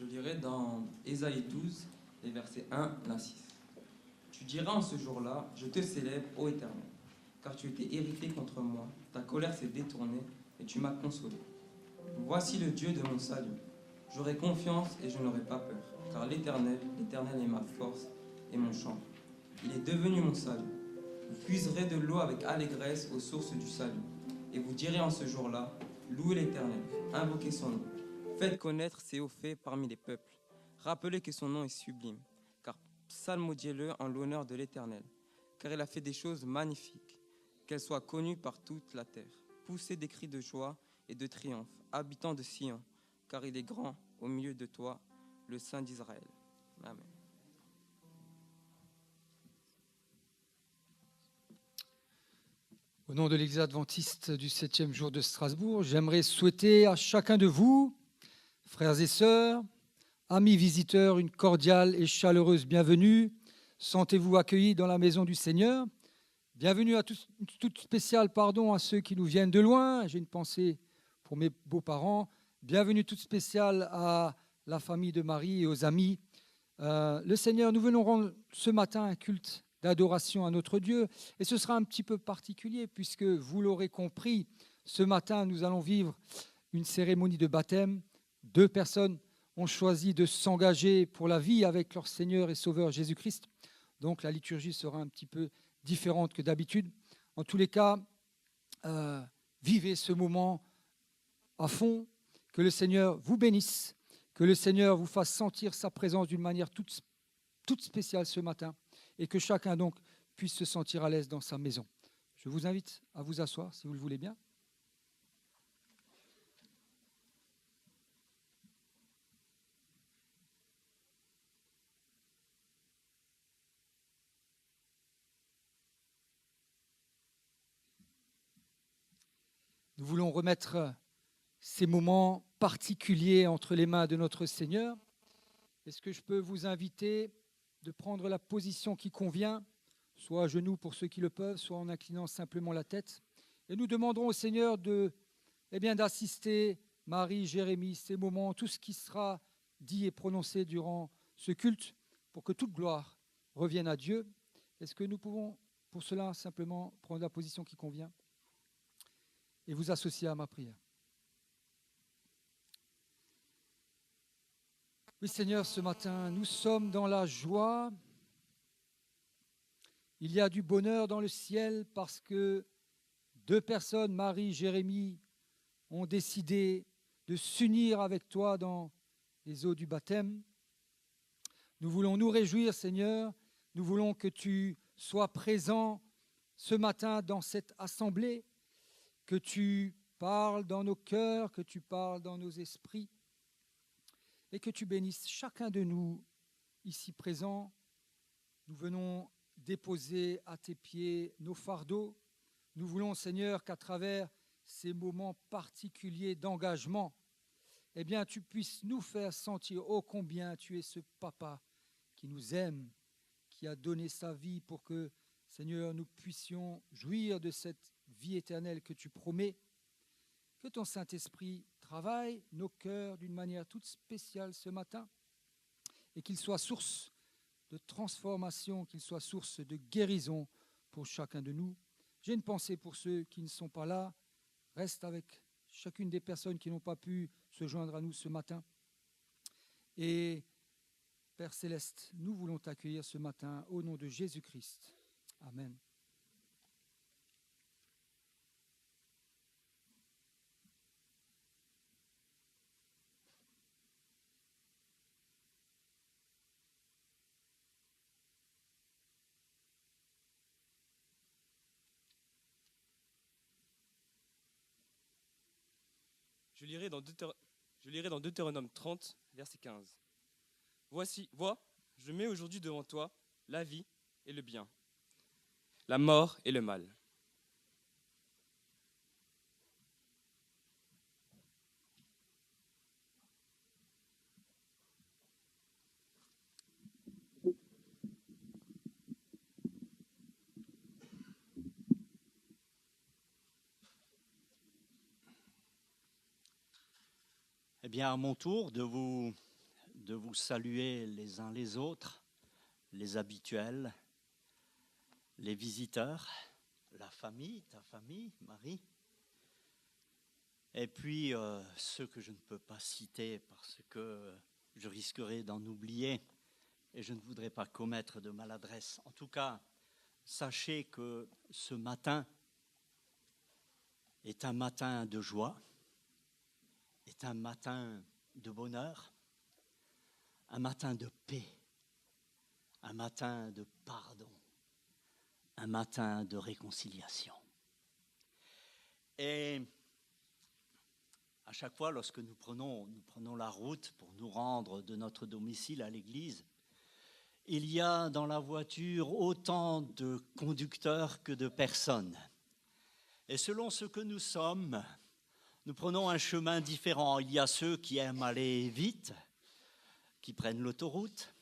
lirai dans Ésaïe 12, les versets 1 à 6. Tu diras en ce jour-là, je te célèbre, ô Éternel, car tu étais irrité contre moi, ta colère s'est détournée et tu m'as consolé. Voici le Dieu de mon salut. J'aurai confiance et je n'aurai pas peur, car l'Éternel est ma force et mon champ. Il est devenu mon salut. Vous puiserez de l'eau avec allégresse aux sources du salut. Et vous direz en ce jour-là, louez l'Éternel, invoquez son nom. Faites connaître ses hauts faits parmi les peuples. Rappelez que son nom est sublime, car psalmodiez-le en l'honneur de l'Éternel, car il a fait des choses magnifiques, qu'elles soient connues par toute la terre. Poussez des cris de joie et de triomphe, habitants de Sion, car il est grand au milieu de toi, le Saint d'Israël. Amen. Au nom de l'Église adventiste du 7e jour de Strasbourg, j'aimerais souhaiter à chacun de vous, frères et sœurs, amis visiteurs, une cordiale et chaleureuse bienvenue. Sentez-vous accueillis dans la maison du Seigneur. Bienvenue à tous, toute spéciale à ceux qui nous viennent de loin. J'ai une pensée pour mes beaux-parents. Bienvenue toute spéciale à la famille de Marie et aux amis. Le Seigneur, nous venons rendre ce matin un culte d'adoration à notre Dieu. Et ce sera un petit peu particulier puisque, vous l'aurez compris, ce matin, nous allons vivre une cérémonie de baptême. 2 personnes ont choisi de s'engager pour la vie avec leur Seigneur et Sauveur Jésus-Christ. Donc la liturgie sera un petit peu différente que d'habitude. En tous les cas, vivez ce moment à fond. Que le Seigneur vous bénisse, que le Seigneur vous fasse sentir sa présence d'une manière toute spéciale ce matin et que chacun donc puisse se sentir à l'aise dans sa maison. Je vous invite à vous asseoir si vous le voulez bien. Nous voulons remettre ces moments particuliers entre les mains de notre Seigneur. Est-ce que je peux vous inviter de prendre la position qui convient, soit à genoux pour ceux qui le peuvent, soit en inclinant simplement la tête. Et nous demanderons au Seigneur d'assister Marie, Jérémie, ces moments, tout ce qui sera dit et prononcé durant ce culte, pour que toute gloire revienne à Dieu. Est-ce que nous pouvons pour cela simplement prendre la position qui convient et vous associer à ma prière? Oui, Seigneur, ce matin, nous sommes dans la joie. Il y a du bonheur dans le ciel parce que 2 personnes, Marie, Jérémie, ont décidé de s'unir avec toi dans les eaux du baptême. Nous voulons nous réjouir, Seigneur. Nous voulons que tu sois présent ce matin dans cette assemblée, que tu parles dans nos cœurs, que tu parles dans nos esprits et que tu bénisses chacun de nous ici présents. Nous venons déposer à tes pieds nos fardeaux. Nous voulons, Seigneur, qu'à travers ces moments particuliers d'engagement, tu puisses nous faire sentir ô combien tu es ce papa qui nous aime, qui a donné sa vie pour que, Seigneur, nous puissions jouir de cette vie éternelle que tu promets. Que ton Saint-Esprit travaille nos cœurs d'une manière toute spéciale ce matin et qu'il soit source de transformation, qu'il soit source de guérison pour chacun de nous. J'ai une pensée pour ceux qui ne sont pas là. Reste avec chacune des personnes qui n'ont pas pu se joindre à nous ce matin. Et Père Céleste, nous voulons t'accueillir ce matin au nom de Jésus-Christ. Amen. Je lirai dans Deutéronome 30, verset 15. Vois, je mets aujourd'hui devant toi la vie et le bien, la mort et le mal. Eh bien, à mon tour de vous de vous saluer les uns les autres, les habituels, les visiteurs, la famille, ta famille, Marie, et puis ceux que je ne peux pas citer parce que je risquerais d'en oublier et je ne voudrais pas commettre de maladresse. En tout cas, sachez que ce matin est un matin de joie, est un matin de bonheur, un matin de paix, un matin de pardon, un matin de réconciliation. Et à chaque fois, lorsque nous prenons la route pour nous rendre de notre domicile à l'église, il y a dans la voiture autant de conducteurs que de personnes. Et selon ce que nous sommes, nous prenons un chemin différent. Il y a ceux qui aiment aller vite, qui prennent l'autoroute.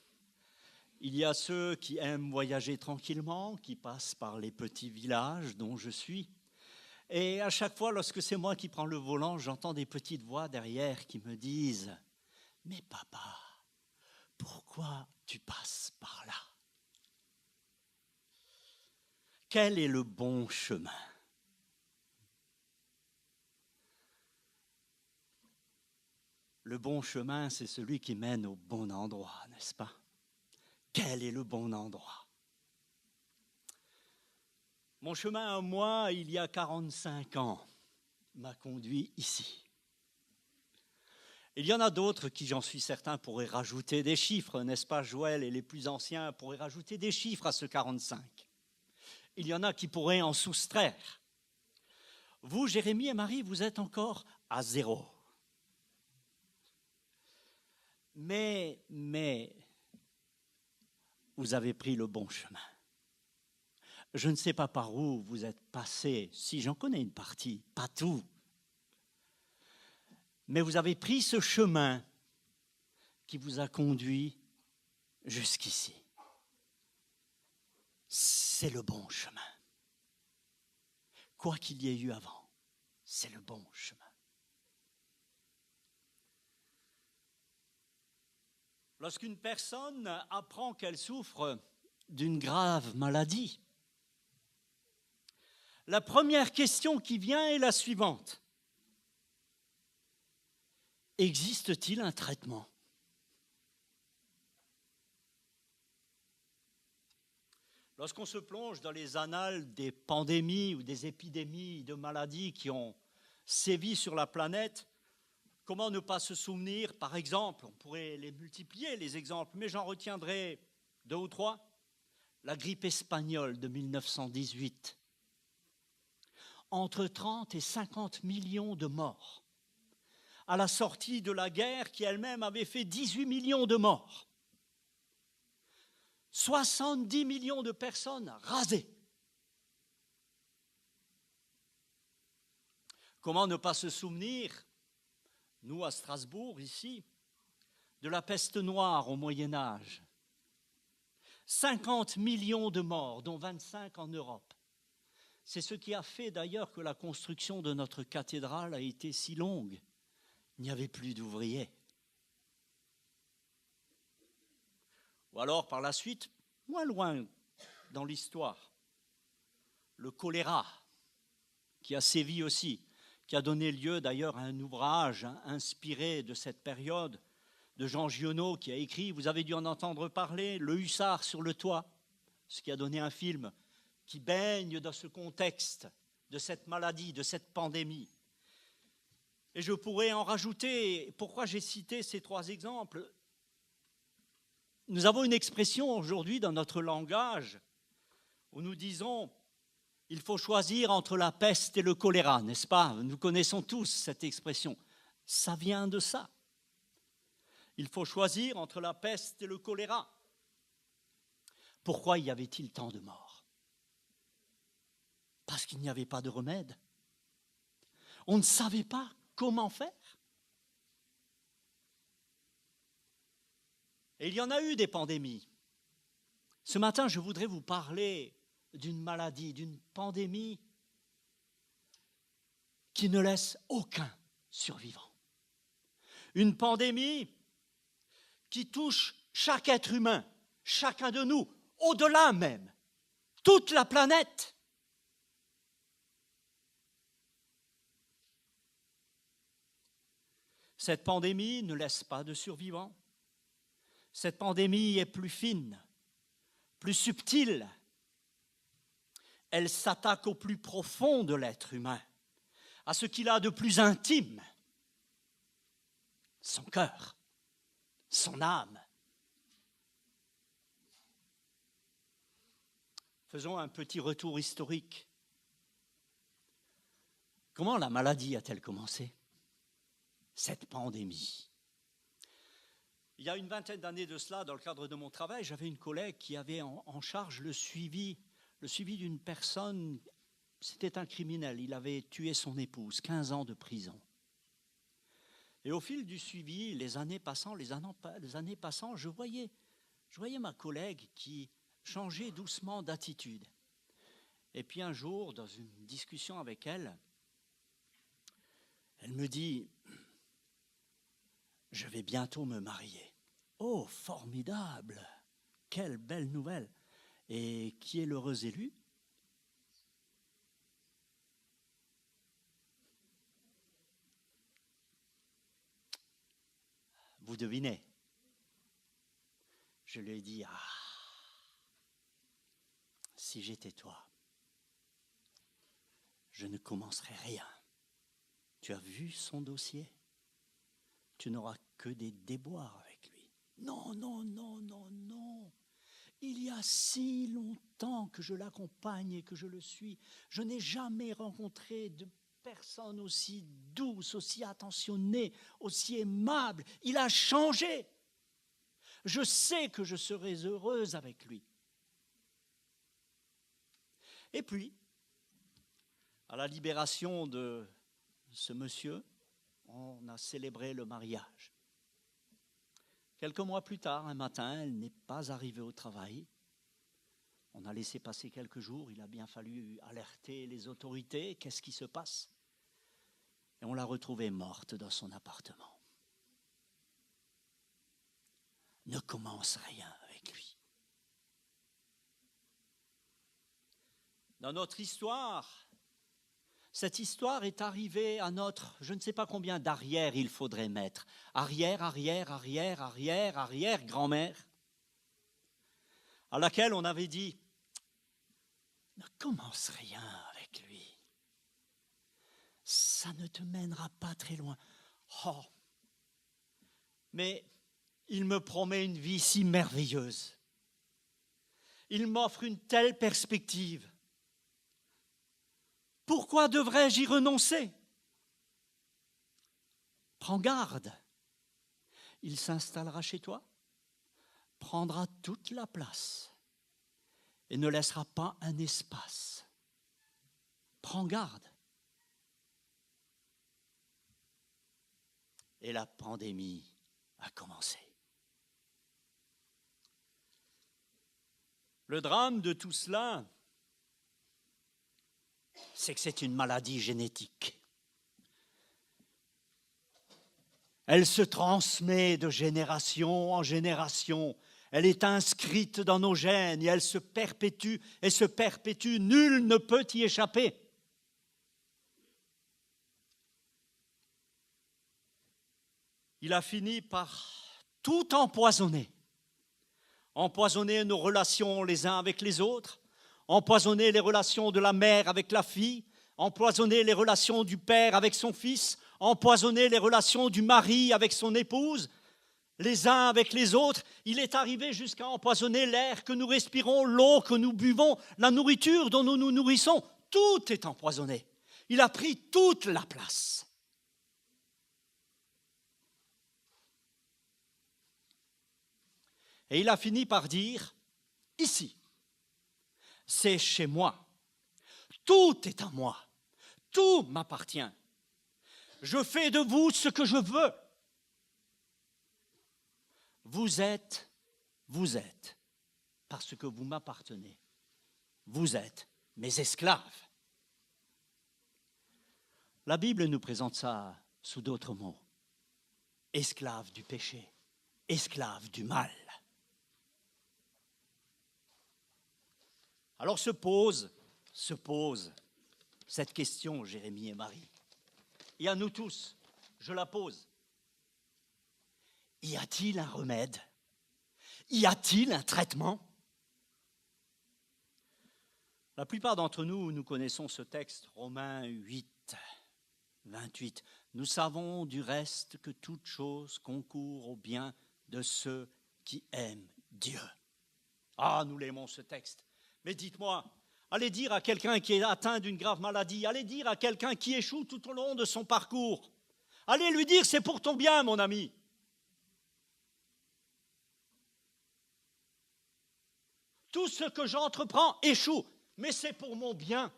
Il y a ceux qui aiment voyager tranquillement, qui passent par les petits villages dont je suis. Et à chaque fois, lorsque c'est moi qui prends le volant, j'entends des petites voix derrière qui me disent « Mais papa, pourquoi tu passes par là? Quel est le bon chemin ?» Le bon chemin, c'est celui qui mène au bon endroit, n'est-ce pas? Quel est le bon endroit? Mon chemin à moi, il y a 45 ans, m'a conduit ici. Il y en a d'autres qui, j'en suis certain, pourraient rajouter des chiffres, n'est-ce pas, Joël? Et les plus anciens pourraient rajouter des chiffres à ce 45. Il y en a qui pourraient en soustraire. Vous, Jérémie et Marie, vous êtes encore à 0. Mais vous avez pris le bon chemin. Je ne sais pas par où vous êtes passé, si j'en connais une partie, pas tout. Mais vous avez pris ce chemin qui vous a conduit jusqu'ici. C'est le bon chemin. Quoi qu'il y ait eu avant, c'est le bon chemin. Lorsqu'une personne apprend qu'elle souffre d'une grave maladie, la première question qui vient est la suivante. Existe-t-il un traitement? Lorsqu'on se plonge dans les annales des pandémies ou des épidémies de maladies qui ont sévi sur la planète, comment ne pas se souvenir, par exemple, on pourrait les multiplier, les exemples, mais j'en retiendrai 2 ou 3. La grippe espagnole de 1918. Entre 30 et 50 millions de morts. À la sortie de la guerre qui elle-même avait fait 18 millions de morts. 70 millions de personnes rasées. Comment ne pas se souvenir, nous à Strasbourg, ici, de la peste noire au Moyen-Âge. 50 millions de morts, dont 25 en Europe. C'est ce qui a fait d'ailleurs que la construction de notre cathédrale a été si longue. Il n'y avait plus d'ouvriers. Ou alors, par la suite, moins loin dans l'histoire, le choléra, qui a sévi aussi, qui a donné lieu d'ailleurs à un ouvrage inspiré de cette période de Jean Giono qui a écrit, vous avez dû en entendre parler, Le hussard sur le toit, ce qui a donné un film qui baigne dans ce contexte de cette maladie, de cette pandémie. Et je pourrais en rajouter, pourquoi j'ai cité ces 3 exemples. Nous avons une expression aujourd'hui dans notre langage où nous disons il faut choisir entre la peste et le choléra, n'est-ce pas? Nous connaissons tous cette expression. Ça vient de ça. Il faut choisir entre la peste et le choléra. Pourquoi y avait-il tant de morts? Parce qu'il n'y avait pas de remède. On ne savait pas comment faire. Et il y en a eu des pandémies. Ce matin, je voudrais vous parler d'une maladie, d'une pandémie qui ne laisse aucun survivant. Une pandémie qui touche chaque être humain, chacun de nous, au-delà même, toute la planète. Cette pandémie ne laisse pas de survivants. Cette pandémie est plus fine, plus subtile. Elle s'attaque au plus profond de l'être humain, à ce qu'il a de plus intime, son cœur, son âme. Faisons un petit retour historique. Comment la maladie a-t-elle commencé? Cette pandémie. Il y a une vingtaine d'années de cela, dans le cadre de mon travail, j'avais une collègue qui avait en charge le suivi d'une personne. C'était un criminel, il avait tué son épouse, 15 ans de prison. Et au fil du suivi, les années passant, je voyais ma collègue qui changeait doucement d'attitude. Et puis un jour, dans une discussion avec elle, elle me dit: je vais bientôt me marier. Oh, formidable! Quelle belle nouvelle! Et qui est l'heureux élu? Vous devinez? Je lui ai dit: ah, si j'étais toi, je ne commencerais rien. Tu as vu son dossier? Tu n'auras que des déboires avec lui. Non, non, non, non, non. Il y a si longtemps que je l'accompagne et que je le suis. Je n'ai jamais rencontré de personne aussi douce, aussi attentionnée, aussi aimable. Il a changé. Je sais que je serai heureuse avec lui. Et puis, à la libération de ce monsieur, on a célébré le mariage. Quelques mois plus tard, un matin, elle n'est pas arrivée au travail. On a laissé passer quelques jours, il a bien fallu alerter les autorités. Qu'est-ce qui se passe? Et on l'a retrouvée morte dans son appartement. Ne commence rien avec lui. Dans notre histoire, cette histoire est arrivée à notre, je ne sais pas combien d'arrière il faudrait mettre, arrière-grand-mère, à laquelle on avait dit: ne commence rien avec lui. Ça ne te mènera pas très loin. Oh, mais il me promet une vie si merveilleuse. Il m'offre une telle perspective. Pourquoi devrais-je y renoncer? Prends garde. Il s'installera chez toi, prendra toute la place et ne laissera pas un espace. Prends garde. Et la pandémie a commencé. Le drame de tout cela, c'est que c'est une maladie génétique. Elle se transmet de génération en génération. Elle est inscrite dans nos gènes et elle se perpétue et se perpétue. Nul ne peut y échapper. Il a fini par tout empoisonner. Empoisonner nos relations les uns avec les autres, empoisonner les relations de la mère avec la fille, empoisonner les relations du père avec son fils, empoisonner les relations du mari avec son épouse, les uns avec les autres. Il est arrivé jusqu'à empoisonner l'air que nous respirons, l'eau que nous buvons, la nourriture dont nous nous nourrissons. Tout est empoisonné. Il a pris toute la place. Et il a fini par dire, ici, c'est chez moi. Tout est à moi. Tout m'appartient. Je fais de vous ce que je veux. Vous êtes, parce que vous m'appartenez. Vous êtes mes esclaves. La Bible nous présente ça sous d'autres mots. Esclaves du péché. esclaves du mal. Alors se pose cette question, Jérémie et Marie. Et à nous tous, je la pose. Y a-t-il un remède? Y a-t-il un traitement? La plupart d'entre nous, nous connaissons ce texte, Romains 8, 28. Nous savons du reste que toute chose concourt au bien de ceux qui aiment Dieu. Ah, nous l'aimons ce texte. Mais dites-moi, allez dire à quelqu'un qui est atteint d'une grave maladie, allez dire à quelqu'un qui échoue tout au long de son parcours, allez lui dire c'est pour ton bien, mon ami. Tout ce que j'entreprends échoue, mais c'est pour mon bien.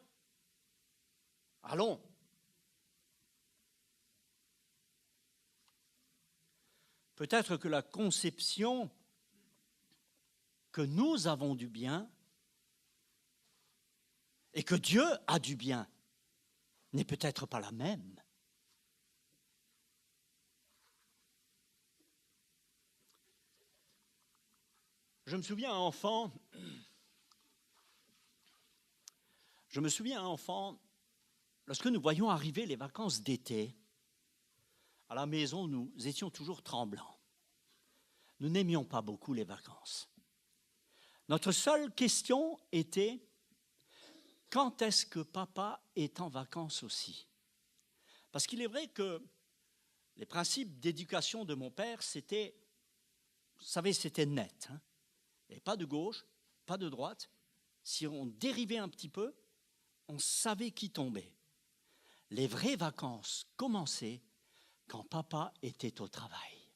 Allons. Peut-être que la conception que nous avons du bien et que Dieu a du bien n'est peut-être pas la même. Je me souviens enfant, lorsque nous voyions arriver les vacances d'été, à la maison, nous étions toujours tremblants. Nous n'aimions pas beaucoup les vacances. Notre seule question était, quand est-ce que papa est en vacances aussi? Parce qu'il est vrai que les principes d'éducation de mon père, c'était, vous savez, c'était net. Et pas de gauche, pas de droite. Si on dérivait un petit peu, on savait qui tombait. Les vraies vacances commençaient quand papa était au travail.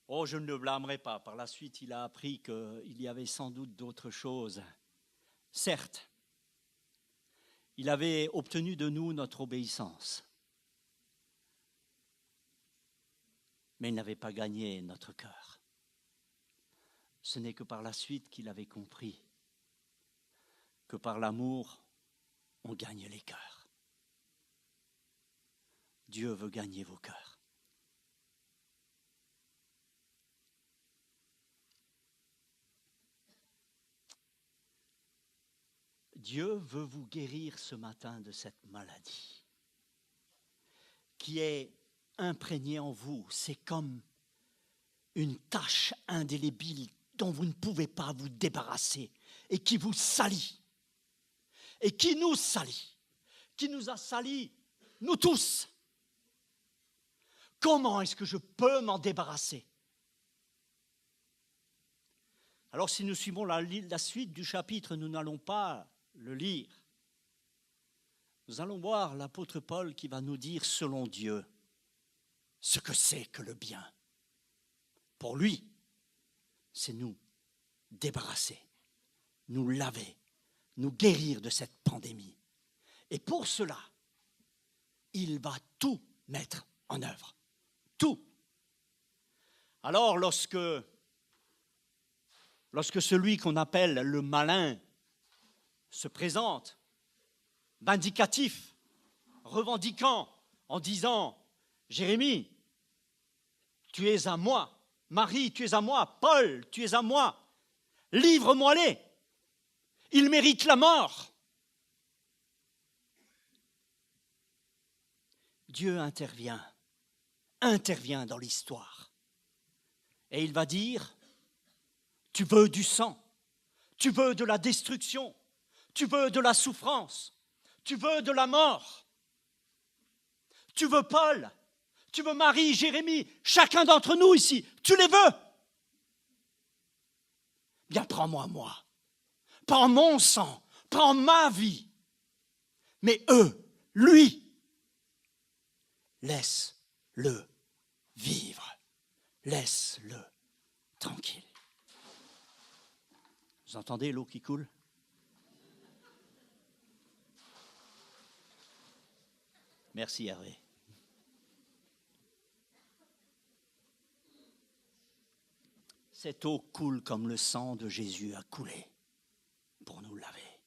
Oh, je ne le blâmerai pas. Par la suite, il a appris qu'il y avait sans doute d'autres choses. Certes, il avait obtenu de nous notre obéissance. Mais il n'avait pas gagné notre cœur. Ce n'est que par la suite qu'il avait compris que par l'amour, on gagne les cœurs. Dieu veut gagner vos cœurs. Dieu veut vous guérir ce matin de cette maladie qui est imprégnée en vous. C'est comme une tache indélébile dont vous ne pouvez pas vous débarrasser et qui vous salit. Et qui nous salit, qui nous a salis, nous tous. Comment est-ce que je peux m'en débarrasser? Alors si nous suivons la suite du chapitre, nous n'allons pas le lire. Nous allons voir l'apôtre Paul qui va nous dire, selon Dieu, ce que c'est que le bien. Pour lui, c'est nous débarrasser, nous laver, nous guérir de cette pandémie. Et pour cela, il va tout mettre en œuvre. Tout. Alors lorsque celui qu'on appelle le malin se présente, vindicatif, revendiquant, en disant « Jérémie, tu es à moi. Marie, tu es à moi. Paul, tu es à moi. Livre-moi-les. Ils méritent la mort. » Dieu intervient dans l'histoire. Et il va dire, tu veux du sang, tu veux de la destruction, tu veux de la souffrance, tu veux de la mort, tu veux Paul, tu veux Marie, Jérémie, chacun d'entre nous ici, tu les veux. Bien, prends-moi moi, prends mon sang, prends ma vie, mais eux, lui, laisse-le vivre. Laisse-le tranquille. Vous entendez l'eau qui coule? Merci Hervé. Cette eau coule comme le sang de Jésus a coulé pour nous laver,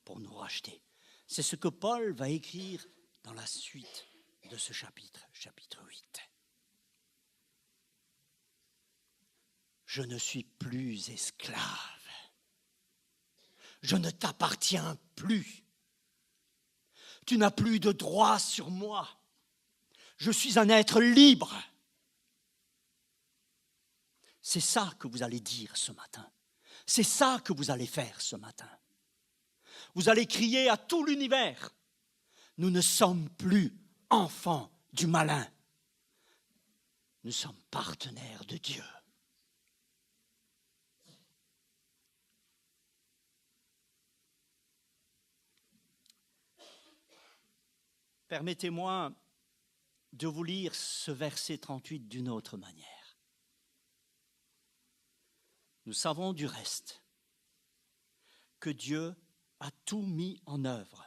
pour nous racheter. C'est ce que Paul va écrire dans la suite de ce chapitre, chapitre 8. Je ne suis plus esclave. Je ne t'appartiens plus. Tu n'as plus de droit sur moi. Je suis un être libre. C'est ça que vous allez dire ce matin. C'est ça que vous allez faire ce matin. Vous allez crier à tout l'univers. Nous ne sommes plus enfants du malin. Nous sommes partenaires de Dieu. Permettez-moi de vous lire ce verset 38 d'une autre manière. Nous savons du reste que Dieu a tout mis en œuvre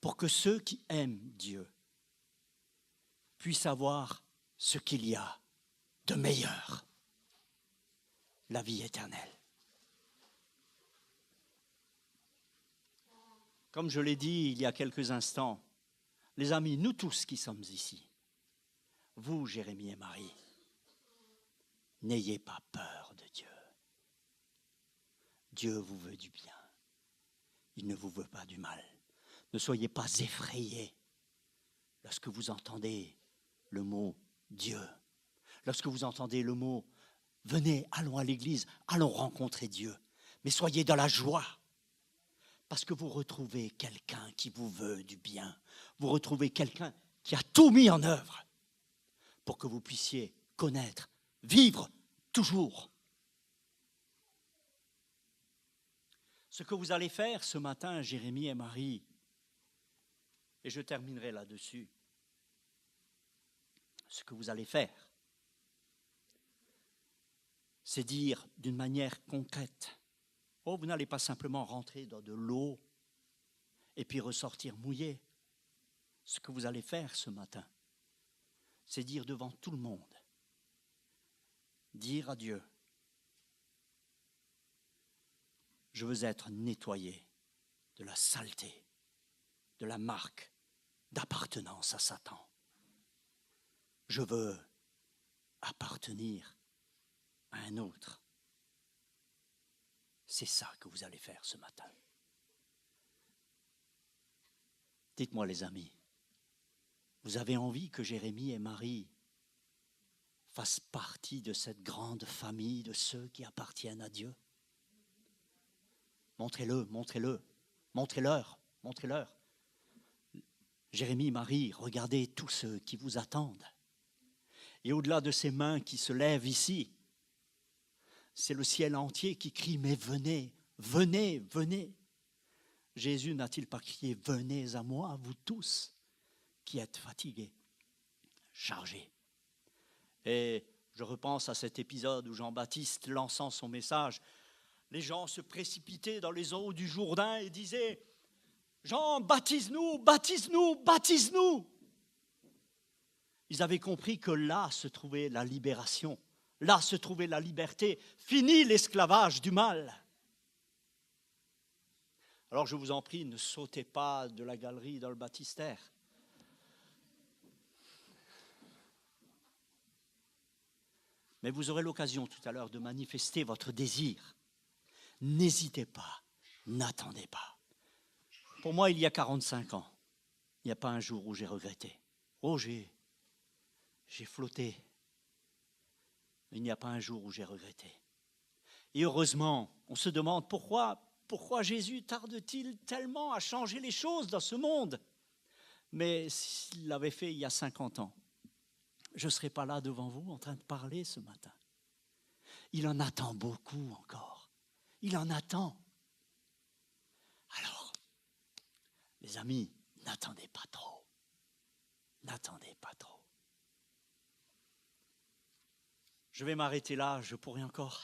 pour que ceux qui aiment Dieu puissent avoir ce qu'il y a de meilleur, la vie éternelle. Comme je l'ai dit il y a quelques instants, les amis, nous tous qui sommes ici, vous, Jérémie et Marie, n'ayez pas peur de Dieu. Dieu vous veut du bien. Il ne vous veut pas du mal. Ne soyez pas effrayés lorsque vous entendez le mot Dieu. Lorsque vous entendez le mot « Venez, allons à l'église, allons rencontrer Dieu ». Mais soyez dans la joie. Parce que vous retrouvez quelqu'un qui vous veut du bien. Vous retrouvez quelqu'un qui a tout mis en œuvre pour que vous puissiez connaître, vivre toujours. Ce que vous allez faire ce matin, Jérémie et Marie, et je terminerai là-dessus, ce que vous allez faire, c'est dire d'une manière concrète, oh, vous n'allez pas simplement rentrer dans de l'eau et puis ressortir mouillé. Ce que vous allez faire ce matin, c'est dire devant tout le monde, dire à Dieu, je veux être nettoyé de la saleté, de la marque d'appartenance à Satan. Je veux appartenir à un autre. C'est ça que vous allez faire ce matin. Dites-moi les amis, vous avez envie que Jérémie et Marie fassent partie de cette grande famille de ceux qui appartiennent à Dieu? Montrez-le, montrez-le, montrez-leur, montrez-leur. Jérémie, Marie, regardez tous ceux qui vous attendent. Et au-delà de ces mains qui se lèvent ici, c'est le ciel entier qui crie, mais venez, venez, venez. Jésus n'a-t-il pas crié, venez à moi, vous tous qui êtes fatigués, chargés. Et je repense à cet épisode où Jean-Baptiste, lançant son message, les gens se précipitaient dans les eaux du Jourdain et disaient, Jean, baptise-nous, baptise-nous, baptise-nous. Ils avaient compris que là se trouvait la libération. Là se trouvait la liberté. Fini l'esclavage du mal. Alors je vous en prie, ne sautez pas de la galerie dans le baptistère. Mais vous aurez l'occasion tout à l'heure de manifester votre désir. N'hésitez pas, n'attendez pas. Pour moi, il y a 45 ans, il n'y a pas un jour où j'ai regretté. Oh, j'ai flotté. Il n'y a pas un jour où j'ai regretté. Et heureusement, on se demande pourquoi Jésus tarde-t-il tellement à changer les choses dans ce monde? Mais s'il l'avait fait il y a 50 ans, je ne serais pas là devant vous en train de parler ce matin. Il en attend beaucoup encore. Il en attend. Alors, les amis, n'attendez pas trop. N'attendez pas trop. Je vais m'arrêter là, je pourrais encore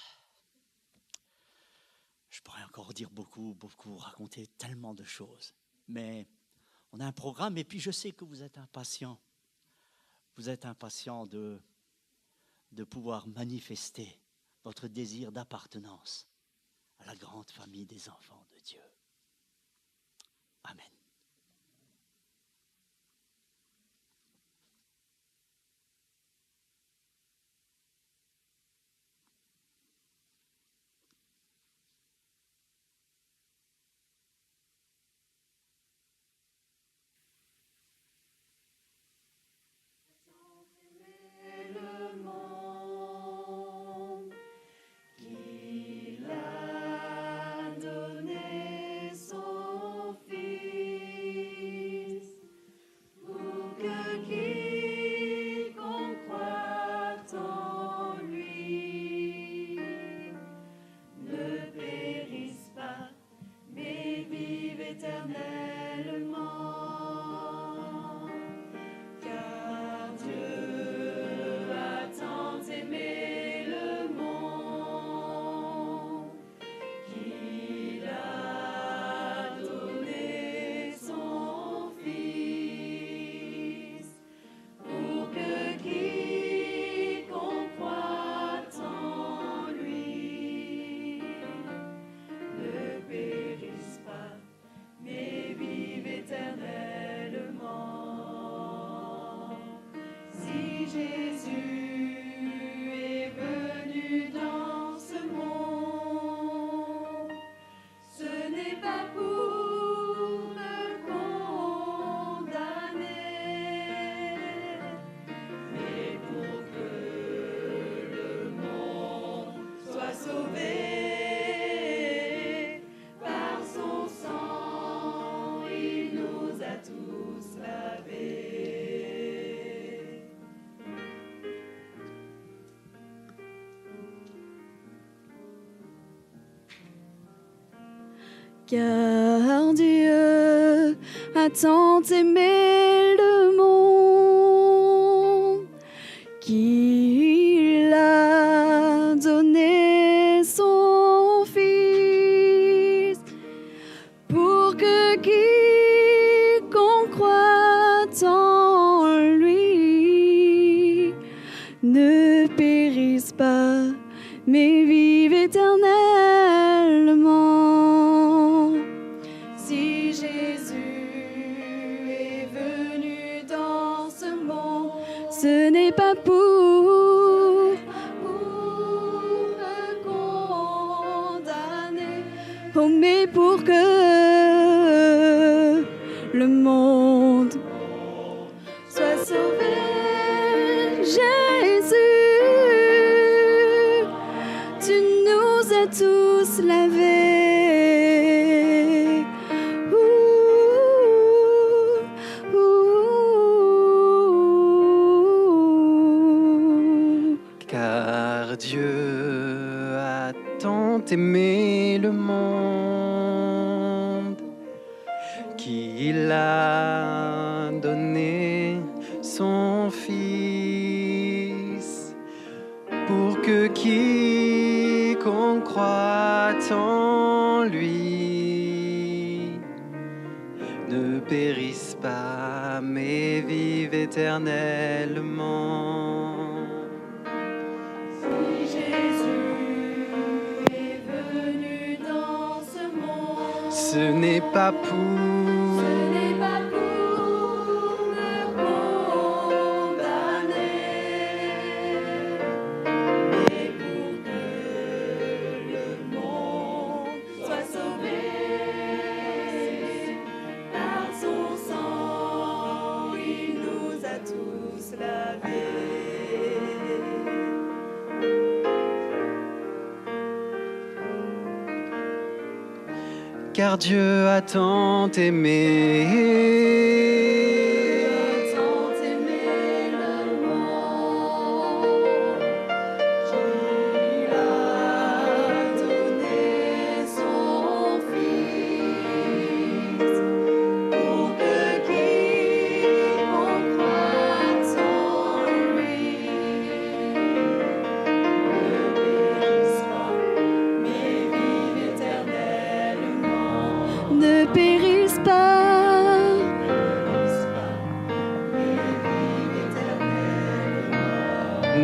dire beaucoup, raconter tellement de choses. Mais on a un programme et puis je sais que vous êtes impatients. Vous êtes impatients de pouvoir manifester votre désir d'appartenance à la grande famille des enfants de Dieu. Amen. Car Dieu a tant aimé le monde qu'il a donné son Fils pour que quiconque croit en lui ne périsse pas, mais vive éternellement. Si Jésus est venu dans ce monde, ce n'est pas pour me condamner, oh, mais pour que le monde soit sauvé. Jésus, tu nous as tous lavés. Car Dieu a tant aimé le monde qu'il a donné son Fils pour que quiconque croit en lui ne périsse pas, mais vive éternellement. Ce n'est pas pour me condamner, mais pour que le monde soit sauvé. Par son sang, il nous a tous lavés. Car Dieu a tant aimé le monde qu'il a donné son Fils pour que quiconque croit en lui ne périsse pas, mais vive éternellement.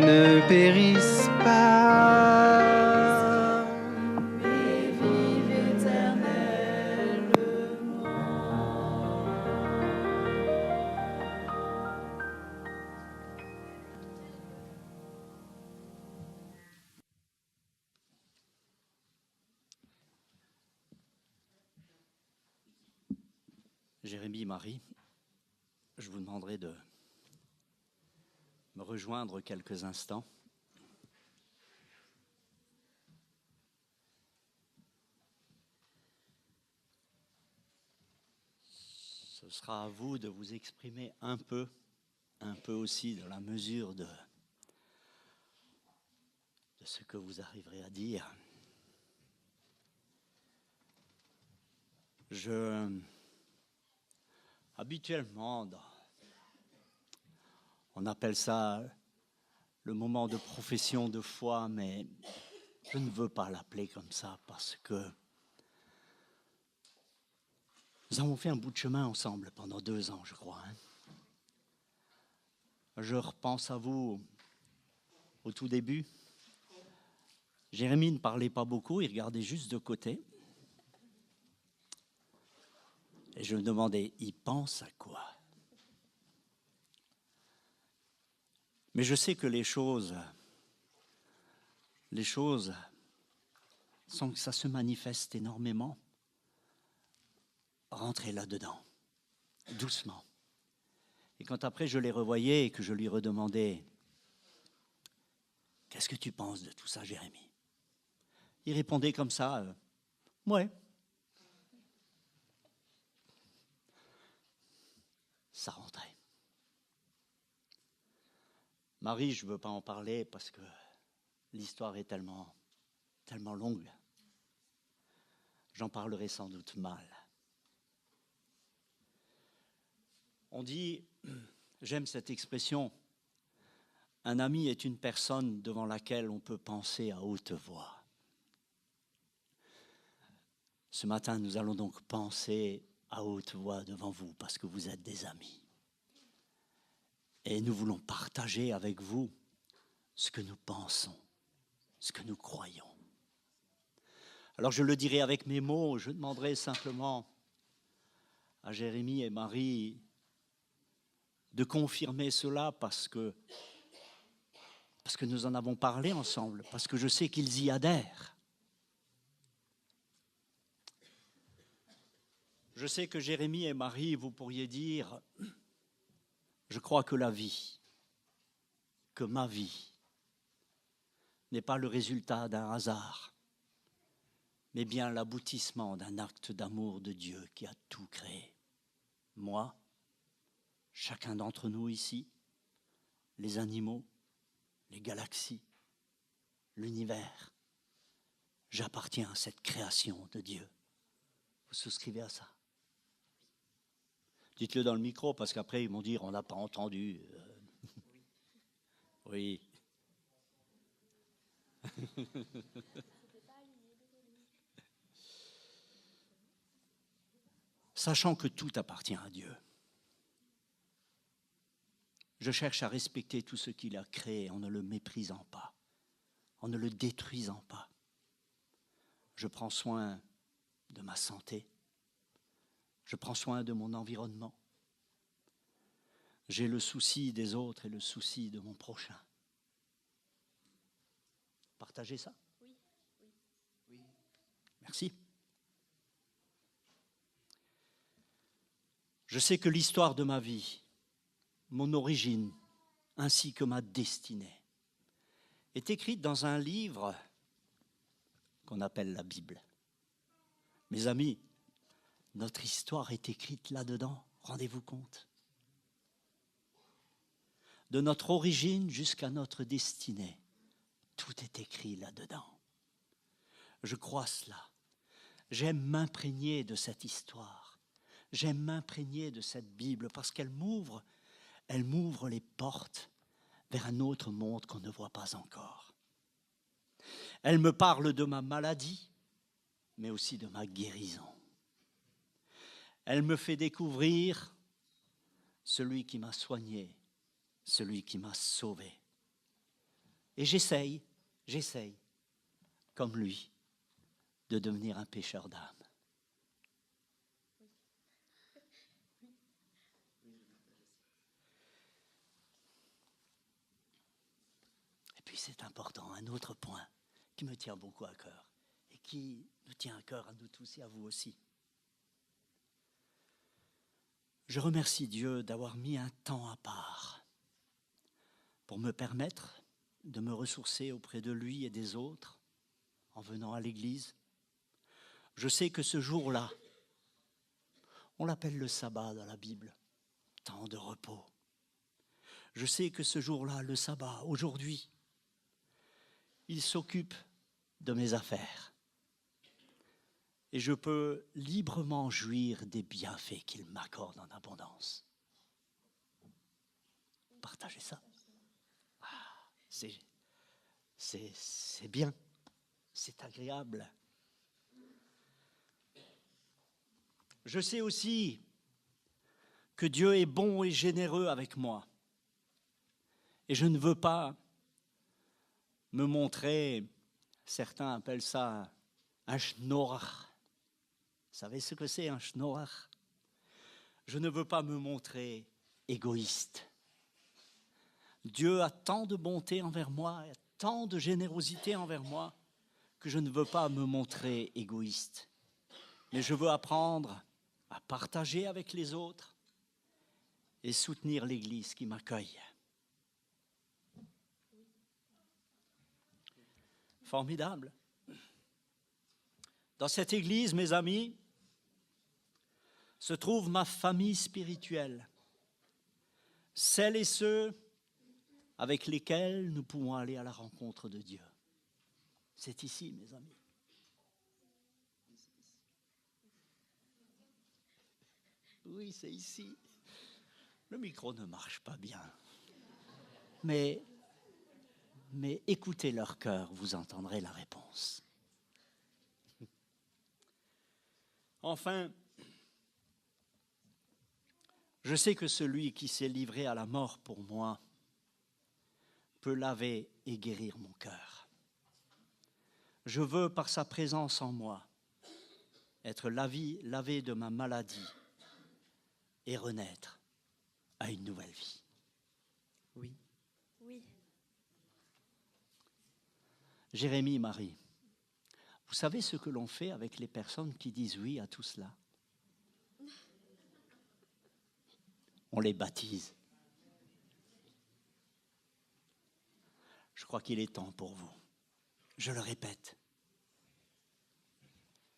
ne périsse pas, mais vive éternellement. Jérémie, Marie, je vous demanderai de me rejoindre quelques instants. Ce sera à vous de vous exprimer un peu aussi dans la mesure de ce que vous arriverez à dire. Habituellement, on appelle ça le moment de profession de foi, mais je ne veux pas l'appeler comme ça parce que nous avons fait un bout de chemin ensemble pendant 2 ans, je crois. Je repense à vous au tout début. Jérémie ne parlait pas beaucoup, il regardait juste de côté. Et je me demandais, il pense à quoi? Mais je sais que les choses, sans que ça se manifeste énormément, rentrez là-dedans, doucement. Et quand après je les revoyais et que je lui redemandais, qu'est-ce que tu penses de tout ça, Jérémie? Il répondait comme ça, ouais. Ça rentrait. Marie, je ne veux pas en parler parce que l'histoire est tellement longue. J'en parlerai sans doute mal. On dit, j'aime cette expression, un ami est une personne devant laquelle on peut penser à haute voix. Ce matin, nous allons donc penser à haute voix devant vous parce que vous êtes des amis. Et nous voulons partager avec vous ce que nous pensons, ce que nous croyons. Alors je le dirai avec mes mots, je demanderai simplement à Jérémie et Marie de confirmer cela parce que nous en avons parlé ensemble, parce que je sais qu'ils y adhèrent. Je sais que Jérémie et Marie, vous pourriez dire, je crois que la vie, que ma vie, n'est pas le résultat d'un hasard, mais bien l'aboutissement d'un acte d'amour de Dieu qui a tout créé. Moi, chacun d'entre nous ici, les animaux, les galaxies, l'univers, j'appartiens à cette création de Dieu. Vous souscrivez à ça? Dites-le dans le micro, parce qu'après, ils vont dire, on n'a pas entendu. Oui. Sachant que tout appartient à Dieu, je cherche à respecter tout ce qu'il a créé en ne le méprisant pas, en ne le détruisant pas. Je prends soin de ma santé. Je prends soin de mon environnement. J'ai le souci des autres et le souci de mon prochain. Partagez ça? Oui. Merci. Je sais que l'histoire de ma vie, mon origine, ainsi que ma destinée, est écrite dans un livre qu'on appelle la Bible. Mes amis, notre histoire est écrite là-dedans, rendez-vous compte. De notre origine jusqu'à notre destinée, tout est écrit là-dedans. Je crois cela. J'aime m'imprégner de cette histoire. J'aime m'imprégner de cette Bible parce qu'elle m'ouvre les portes vers un autre monde qu'on ne voit pas encore. Elle me parle de ma maladie, mais aussi de ma guérison. Elle me fait découvrir celui qui m'a soigné, celui qui m'a sauvé. Et j'essaye, comme lui, de devenir un pécheur d'âme. Et puis c'est important, un autre point qui me tient beaucoup à cœur et qui me tient à cœur à nous tous et à vous aussi. Je remercie Dieu d'avoir mis un temps à part pour me permettre de me ressourcer auprès de lui et des autres en venant à l'église. Je sais que ce jour-là, on l'appelle le sabbat dans la Bible, temps de repos. Je sais que ce jour-là, le sabbat, aujourd'hui, il s'occupe de mes affaires. Et je peux librement jouir des bienfaits qu'il m'accorde en abondance. Partagez ça. Ah, c'est bien, c'est agréable. Je sais aussi que Dieu est bon et généreux avec moi. Et je ne veux pas me montrer, certains appellent ça un schnorrer. Vous savez ce que c'est un schnorrer? Je ne veux pas me montrer égoïste. Dieu a tant de bonté envers moi, tant de générosité envers moi, que je ne veux pas me montrer égoïste. Mais je veux apprendre à partager avec les autres et soutenir l'Église qui m'accueille. Formidable. Dans cette Église, mes amis, se trouve ma famille spirituelle, celles et ceux avec lesquels nous pouvons aller à la rencontre de Dieu. C'est ici, mes amis. Oui, c'est ici. Le micro ne marche pas bien. Mais écoutez leur cœur, vous entendrez la réponse. Enfin, je sais que celui qui s'est livré à la mort pour moi peut laver et guérir mon cœur. Je veux, par sa présence en moi, être lavé de ma maladie et renaître à une nouvelle vie. Oui. Oui. Jérémie, Marie, vous savez ce que l'on fait avec les personnes qui disent oui à tout cela? On les baptise. Je crois qu'il est temps pour vous. Je le répète.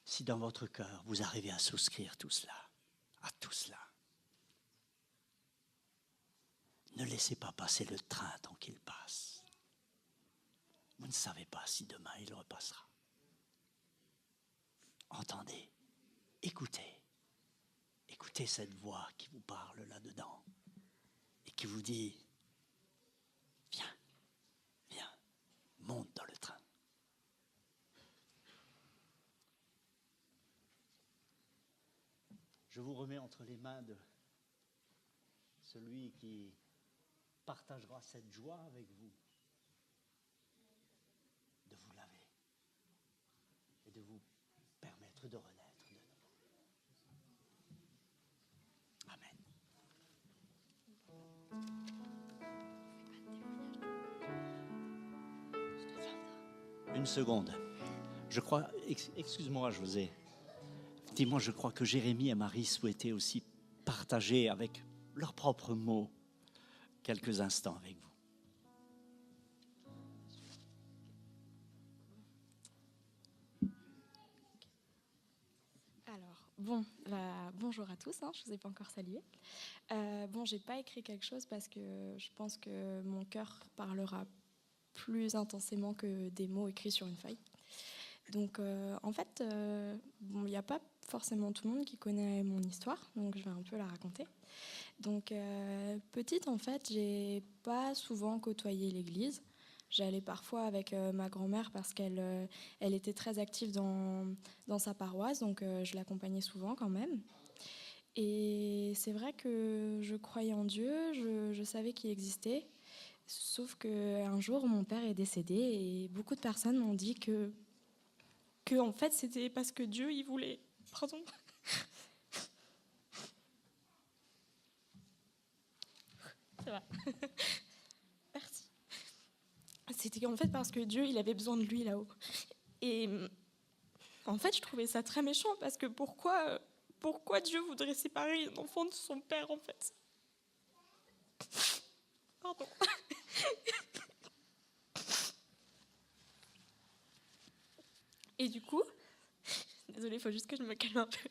Si dans votre cœur, vous arrivez à souscrire tout cela, à tout cela, ne laissez pas passer le train tant qu'il passe. Vous ne savez pas si demain il repassera. Entendez, écoutez cette voix qui vous parle là-dedans et qui vous dit, viens, monte dans le train. Je vous remets entre les mains de celui qui partagera cette joie avec vous, de vous laver et de vous permettre de renaître de nouveau. Amen. Une seconde. Je crois, excuse-moi José, effectivement je crois que Jérémie et Marie souhaitaient aussi partager avec leurs propres mots quelques instants avec vous. Alors, bonjour à tous, je ne vous ai pas encore salué. J'ai pas écrit quelque chose parce que je pense que mon cœur parlera plus intensément que des mots écrits sur une feuille. Donc, en fait, il n'y a pas forcément tout le monde qui connaît mon histoire, donc je vais un peu la raconter. Donc, petite, en fait, j'ai pas souvent côtoyé l'église. J'allais parfois avec ma grand-mère parce qu'elle était très active dans sa paroisse, donc je l'accompagnais souvent quand même. Et c'est vrai que je croyais en Dieu, je savais qu'il existait, sauf qu'un jour, mon père est décédé et beaucoup de personnes m'ont dit que en fait, c'était parce que Dieu, il voulait... Pardon. Ça va. Merci. C'était en fait parce que Dieu, il avait besoin de lui là-haut. Et en fait, je trouvais ça très méchant parce que pourquoi pourquoi Dieu voudrait séparer un enfant de son père, en fait. Pardon. Et du coup, désolée, il faut juste que je me calme un peu.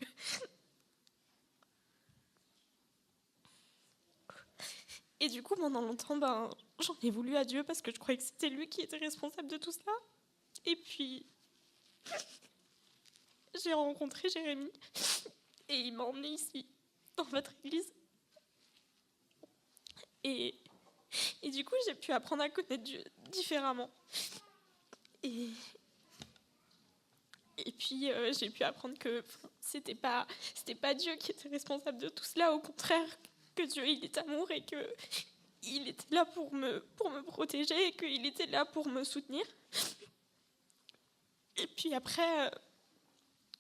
Et du coup, pendant longtemps, j'en ai voulu à Dieu parce que je croyais que c'était lui qui était responsable de tout cela. Et puis, j'ai rencontré Jérémie et il m'a emmenée ici, dans votre église. Et du coup, j'ai pu apprendre à connaître Dieu différemment. Et puis, j'ai pu apprendre que c'était pas Dieu qui était responsable de tout cela. Au contraire, que Dieu, il est amour et qu'il était là pour me protéger et qu'il était là pour me soutenir. Et puis après,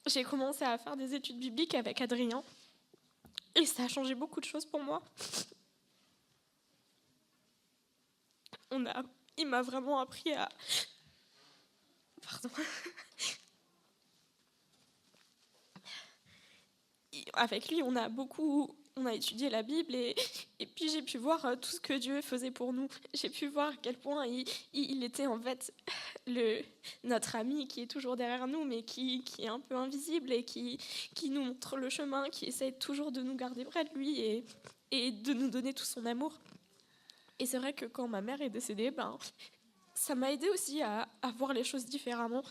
j'ai commencé à faire des études bibliques avec Adrien. Et ça a changé beaucoup de choses pour moi. Il m'a vraiment appris à... Pardon. Avec lui, on a étudié la Bible et puis j'ai pu voir tout ce que Dieu faisait pour nous. J'ai pu voir à quel point il était en fait notre ami qui est toujours derrière nous, mais qui est un peu invisible et qui nous montre le chemin, qui essaie toujours de nous garder près de lui et de nous donner tout son amour. Et c'est vrai que quand ma mère est décédée, ça m'a aidé aussi à voir les choses différemment.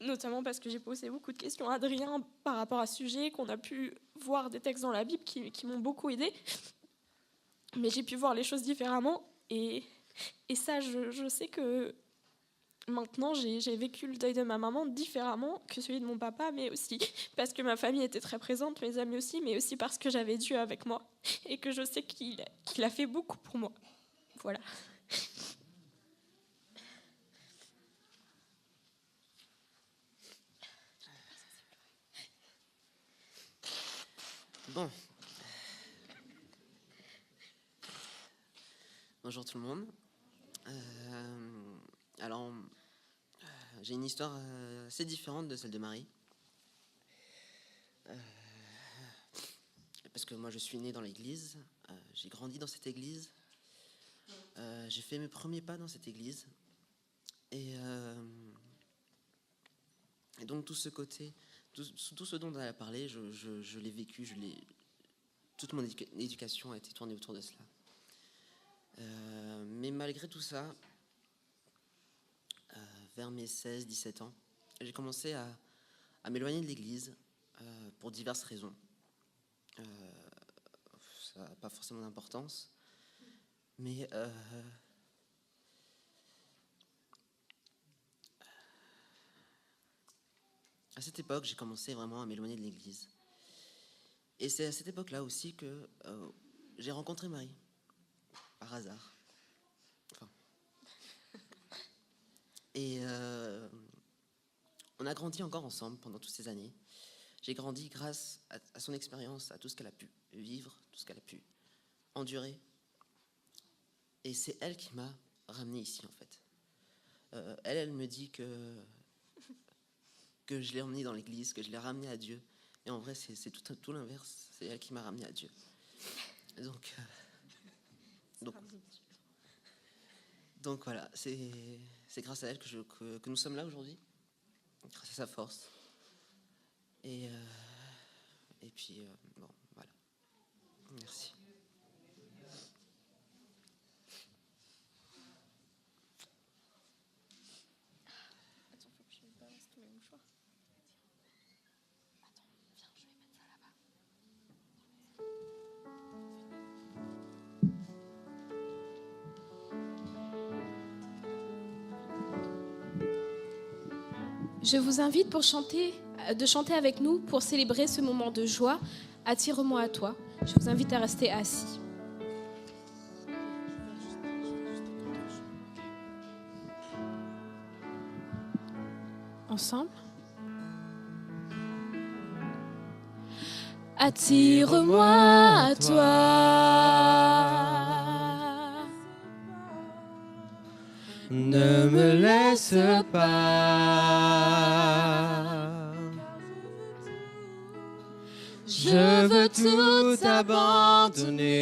Notamment parce que j'ai posé beaucoup de questions à Adrien par rapport à ce sujet, qu'on a pu voir des textes dans la Bible qui m'ont beaucoup aidé. Mais j'ai pu voir les choses différemment. Et ça, je sais que maintenant, j'ai vécu le deuil de ma maman différemment que celui de mon papa, mais aussi parce que ma famille était très présente, mes amis aussi, mais aussi parce que j'avais Dieu avec moi et que je sais qu'il a fait beaucoup pour moi. Voilà. Bon. Bonjour tout le monde. Alors, j'ai une histoire assez différente de celle de Marie. Parce que moi, je suis né dans l'église, j'ai grandi dans cette église, j'ai fait mes premiers pas dans cette église. Et donc, tout ce côté... Tout ce dont on a parlé, je l'ai vécu, toute mon éducation a été tournée autour de cela. Mais malgré tout ça, vers mes 16-17 ans, j'ai commencé à m'éloigner de l'église pour diverses raisons. Ça n'a pas forcément d'importance, mais à cette époque, j'ai commencé vraiment à m'éloigner de l'église. Et c'est à cette époque-là aussi que j'ai rencontré Marie, par hasard. Enfin. Et on a grandi encore ensemble pendant toutes ces années. J'ai grandi grâce à son expérience, à tout ce qu'elle a pu vivre, tout ce qu'elle a pu endurer. Et c'est elle qui m'a ramené ici, en fait. Elle me dit que je l'ai emmené dans l'église, que je l'ai ramené à Dieu. Et en vrai, c'est tout l'inverse. C'est elle qui m'a ramené à Dieu. Donc voilà, c'est grâce à elle que nous sommes là aujourd'hui, grâce à sa force. Et puis, bon, voilà. Merci. Je vous invite de chanter avec nous pour célébrer ce moment de joie. Attire-moi à toi. Je vous invite à rester assis. Ensemble. Attire-moi à toi. Ne me laisse pas, Je veux tout abandonner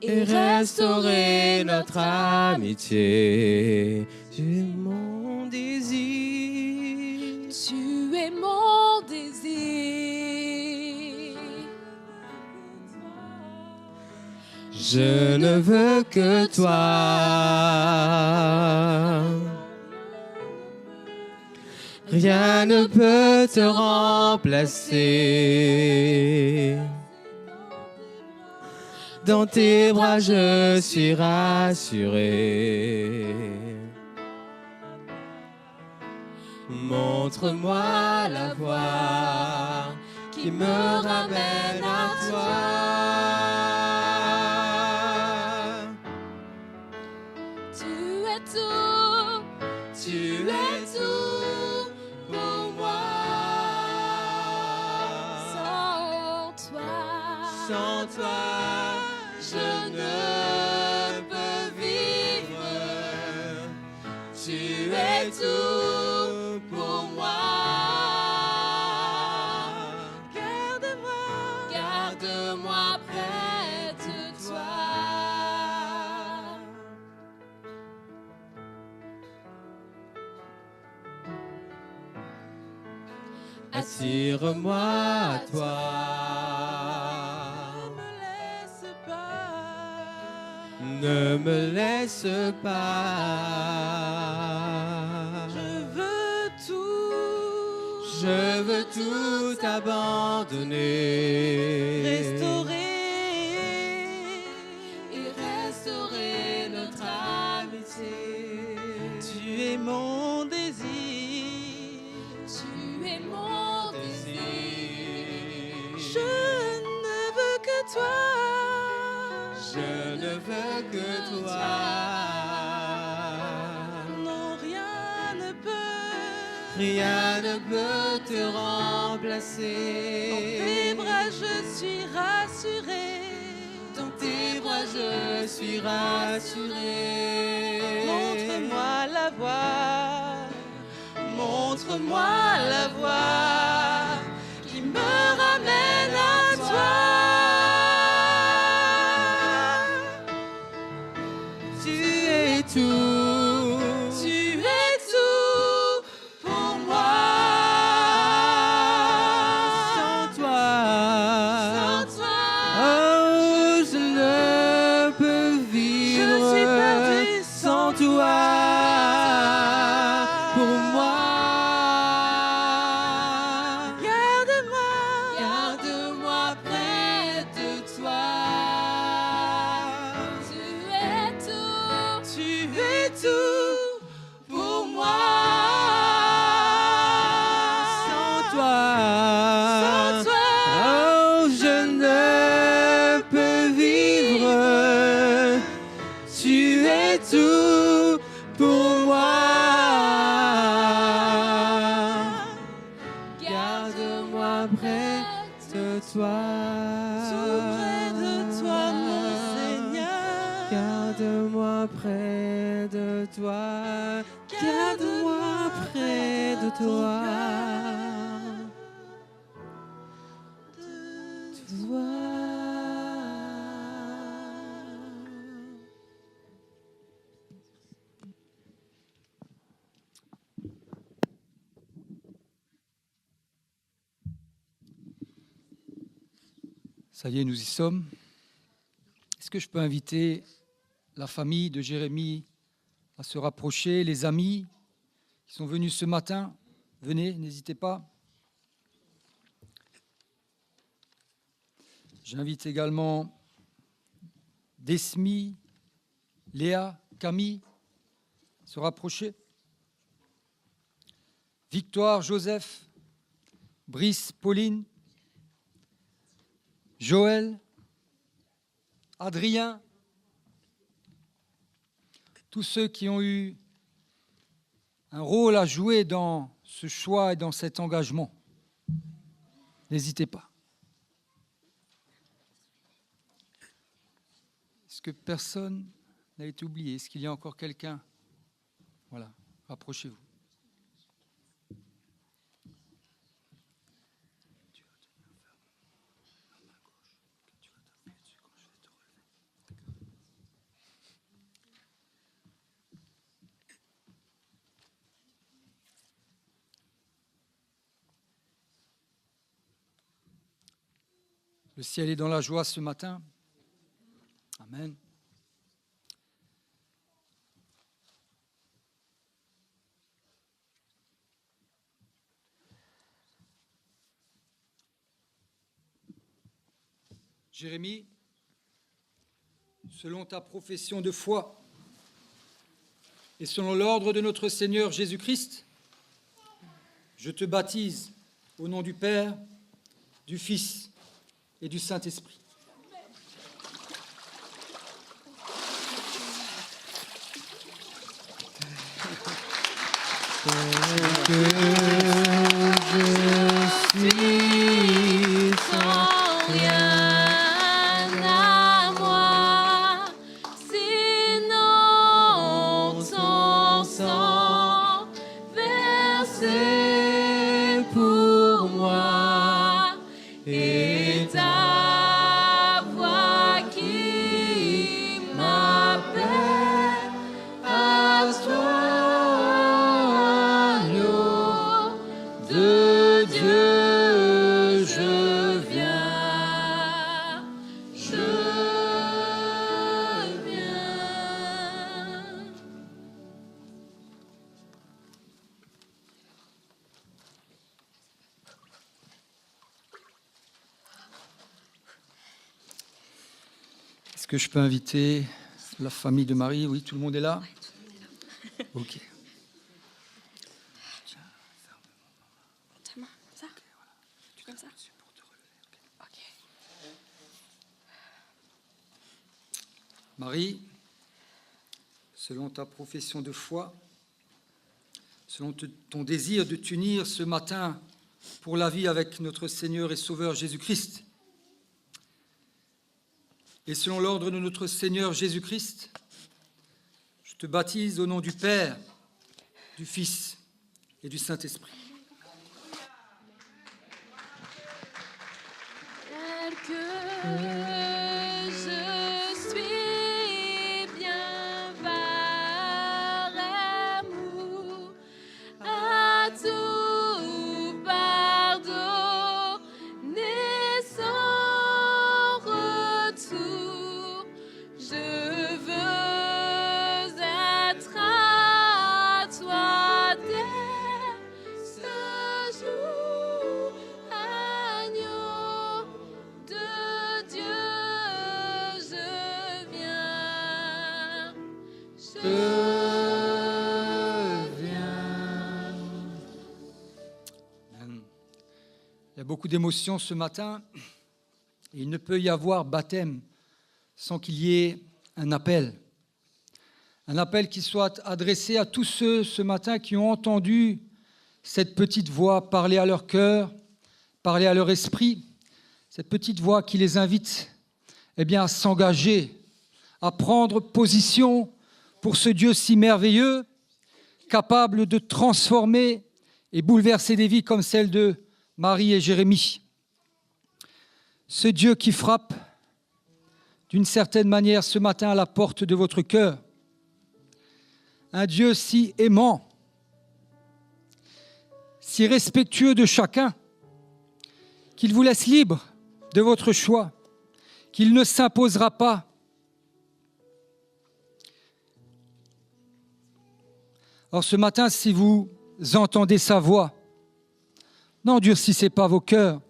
et restaurer notre amitié. Tu es mon désir. Tu es mon désir. Je ne veux que toi. Rien ne peut te remplacer. Dans tes bras, je suis rassuré. Montre-moi la voie qui me ramène à toi. Tu es tout. Tu es tout pour moi. Sans toi. Sans toi, je ne peux vivre. Tu es tout pour moi. Garde-moi, Garde-moi près de toi. attire-moi à toi. Ne me laisse pas. Je veux tout abandonner. Et restaurer notre amitié. Tu es mon désir. Tu es mon désir. Je ne veux que toi. Je ne veux que toi. Non, Rien ne peut te remplacer. dans tes bras je suis rassurée. Dans tes bras je suis rassuré. Montre-moi la voie. Montre-moi la voie qui me ramène à toi. Tu es tout. Tu es tout pour moi. Sans toi. Sans toi, Oh, je ne peux vivre. je suis perdue sans toi. Pour moi. Garde-moi, Garde-moi près de toi. Tu es tout. tu es tout pour moi. Sans toi. Sans toi, Oh, je ne peux vivre. Tu es tout pour moi. Garde-moi près de toi. tout près de toi, mon Seigneur. Garde-moi près de toi. Garde-moi près de toi. Ça y est, nous y sommes. Est-ce que je peux inviter la famille de Jérémie à se rapprocher, les amis qui sont venus ce matin? Venez, n'hésitez pas. J'invite également Desmi, Léa, Camille à se rapprocher. Victoire, Joseph, Brice, Pauline, Joël, Adrien, tous ceux qui ont eu un rôle à jouer dans ce choix et dans cet engagement. N'hésitez pas. Est-ce que personne n'a été oublié? Est-ce qu'il y a encore quelqu'un? Voilà, rapprochez-vous. Le ciel est dans la joie ce matin. Amen. Jérémie, selon ta profession de foi et selon l'ordre de notre Seigneur Jésus-Christ, je te baptise au nom du Père, du Fils et du Saint-Esprit. Est-ce que je peux inviter la famille de Marie? Oui, tout le monde est là? Ok. Ta main, ça? Comme ça? Ok. Marie, selon ta profession de foi, selon ton désir de t'unir ce matin pour la vie avec notre Seigneur et Sauveur Jésus-Christ, et selon l'ordre de notre Seigneur Jésus-Christ, je te baptise au nom du Père, du Fils et du Saint-Esprit. Il y a beaucoup d'émotions ce matin. Et il ne peut y avoir baptême sans qu'il y ait un appel. Un appel qui soit adressé à tous ceux ce matin qui ont entendu cette petite voix parler à leur cœur, parler à leur esprit. Cette petite voix qui les invite à s'engager, à prendre position pour ce Dieu si merveilleux, capable de transformer et bouleverser des vies comme celle de Marie et Jérémie. Ce Dieu qui frappe d'une certaine manière ce matin à la porte de votre cœur. Un Dieu si aimant, si respectueux de chacun, qu'il vous laisse libre de votre choix, qu'il ne s'imposera pas. Alors ce matin, si vous entendez sa voix, n'endurcissez pas vos cœurs.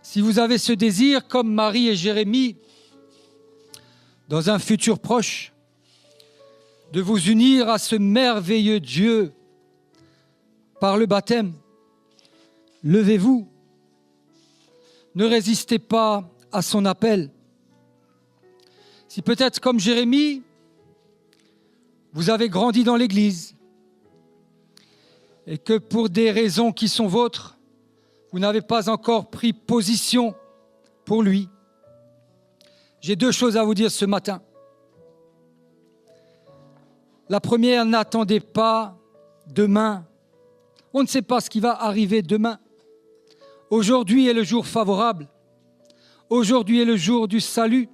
Si vous avez ce désir, comme Marie et Jérémie, dans un futur proche, de vous unir à ce merveilleux Dieu par le baptême, levez-vous. Ne résistez pas à son appel. Si peut-être comme Jérémie, vous avez grandi dans l'Église et que pour des raisons qui sont vôtres, vous n'avez pas encore pris position pour lui, j'ai deux choses à vous dire ce matin. La première, n'attendez pas demain. On ne sait pas ce qui va arriver demain. Aujourd'hui est le jour favorable. Aujourd'hui est le jour du salut.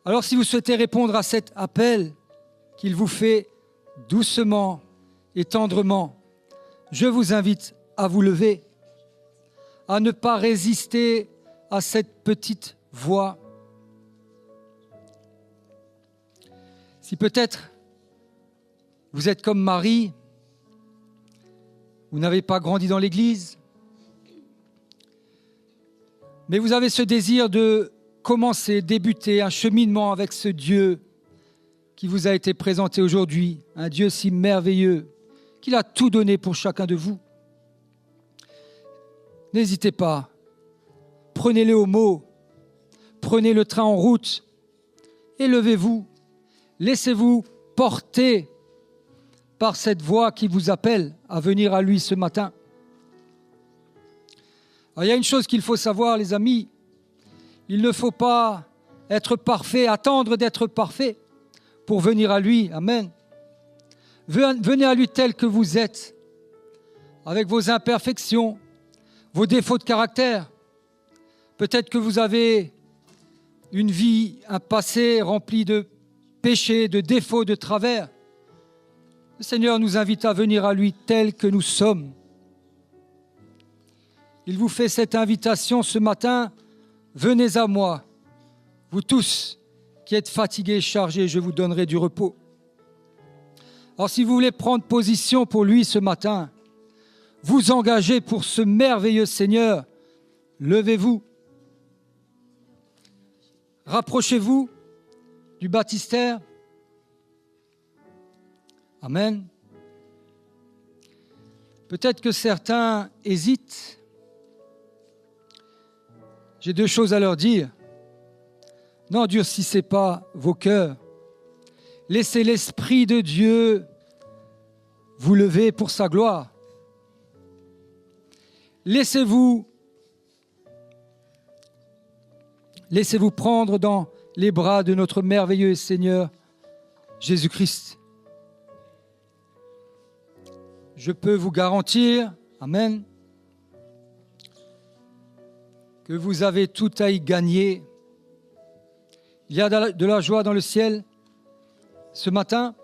Alors si vous souhaitez répondre à cet appel qu'il vous fait doucement et tendrement, je vous invite à vous lever, à ne pas résister à cette petite voix. Si peut-être vous êtes comme Marie, vous n'avez pas grandi dans l'Église, mais vous avez ce désir de commencer, débuter un cheminement avec ce Dieu qui vous a été présenté aujourd'hui, un Dieu si merveilleux, qu'il a tout donné pour chacun de vous. N'hésitez pas, prenez-le au mot, prenez le train en route, et levez-vous, laissez-vous porter par cette voix qui vous appelle à venir à lui ce matin. Alors, il y a une chose qu'il faut savoir, les amis, il ne faut pas être parfait, attendre d'être parfait pour venir à lui. Amen. Venez à lui tel que vous êtes, avec vos imperfections, vos défauts de caractère. Peut-être que vous avez une vie, un passé rempli de péchés, de défauts, de travers. Le Seigneur nous invite à venir à lui tel que nous sommes. Il vous fait cette invitation ce matin. Venez à moi, vous tous qui êtes fatigués et chargés, je vous donnerai du repos. Alors si vous voulez prendre position pour lui ce matin, vous engager pour ce merveilleux Seigneur, levez-vous. Rapprochez-vous du baptistère. Amen. Peut-être que certains hésitent. J'ai deux choses à leur dire. N'endurcissez pas vos cœurs. Laissez l'Esprit de Dieu vous lever pour sa gloire. Laissez-vous prendre dans les bras de notre merveilleux Seigneur Jésus-Christ. Je peux vous garantir, amen, que vous avez tout à y gagner. Il y a de la joie dans le ciel ce matin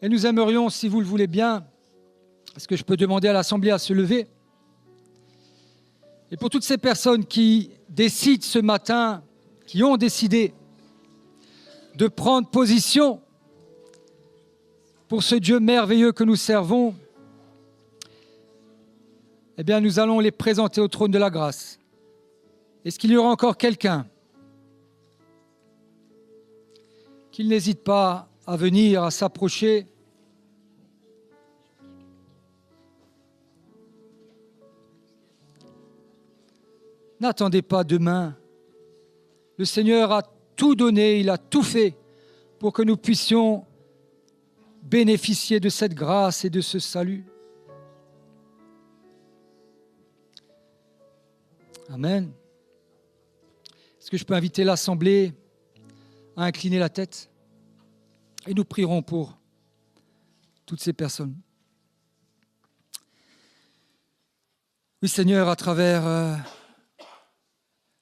et nous aimerions, si vous le voulez bien, est-ce que je peux demander à l'Assemblée à se lever? Et pour toutes ces personnes qui décident ce matin, qui ont décidé de prendre position pour ce Dieu merveilleux que nous servons, eh bien nous allons les présenter au trône de la grâce. Est-ce qu'il y aura encore quelqu'un qu'il n'hésite pas à venir, à s'approcher? N'attendez pas demain. Le Seigneur a tout donné, il a tout fait pour que nous puissions bénéficier de cette grâce et de ce salut. Amen. Est-ce que je peux inviter l'Assemblée à incliner la tête? Et nous prierons pour toutes ces personnes. Oui, Seigneur, à travers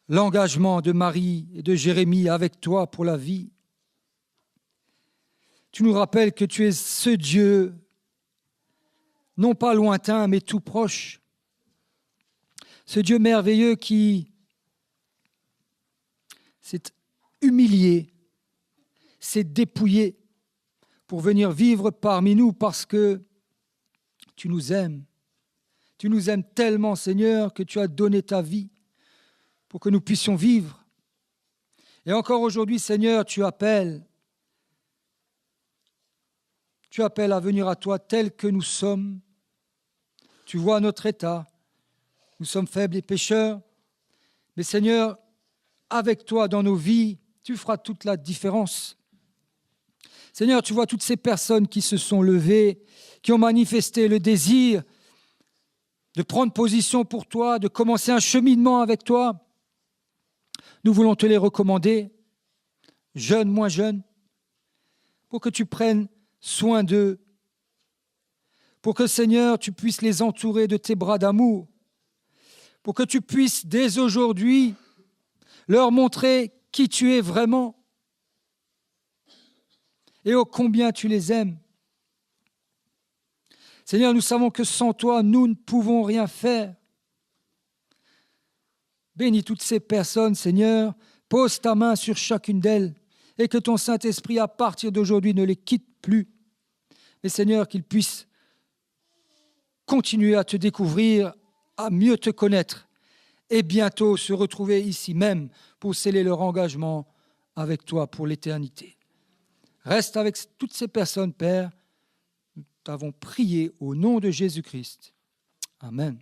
l'engagement de Marie et de Jérémie avec toi pour la vie, tu nous rappelles que tu es ce Dieu, non pas lointain, mais tout proche. Ce Dieu merveilleux qui s'est humilié, s'est dépouillé pour venir vivre parmi nous parce que tu nous aimes. Tu nous aimes tellement, Seigneur, que tu as donné ta vie pour que nous puissions vivre. Et encore aujourd'hui, Seigneur, tu appelles à venir à toi tel que nous sommes. Tu vois notre état. Nous sommes faibles et pécheurs. Mais Seigneur, avec toi dans nos vies, tu feras toute la différence. Seigneur, tu vois toutes ces personnes qui se sont levées, qui ont manifesté le désir de prendre position pour toi, de commencer un cheminement avec toi. Nous voulons te les recommander, jeunes, moins jeunes, pour que tu prennes soin d'eux, pour que, Seigneur, tu puisses les entourer de tes bras d'amour, pour que tu puisses, dès aujourd'hui, leur montrer qui tu es vraiment et ô combien tu les aimes. Seigneur, nous savons que sans toi, nous ne pouvons rien faire. Bénis toutes ces personnes, Seigneur. Pose ta main sur chacune d'elles et que ton Saint-Esprit, à partir d'aujourd'hui, ne les quitte plus. Mais Seigneur, qu'ils puissent continuer à te découvrir, à mieux te connaître et bientôt se retrouver ici même pour sceller leur engagement avec toi pour l'éternité. Reste avec toutes ces personnes, Père. Nous t'avons prié au nom de Jésus-Christ. Amen.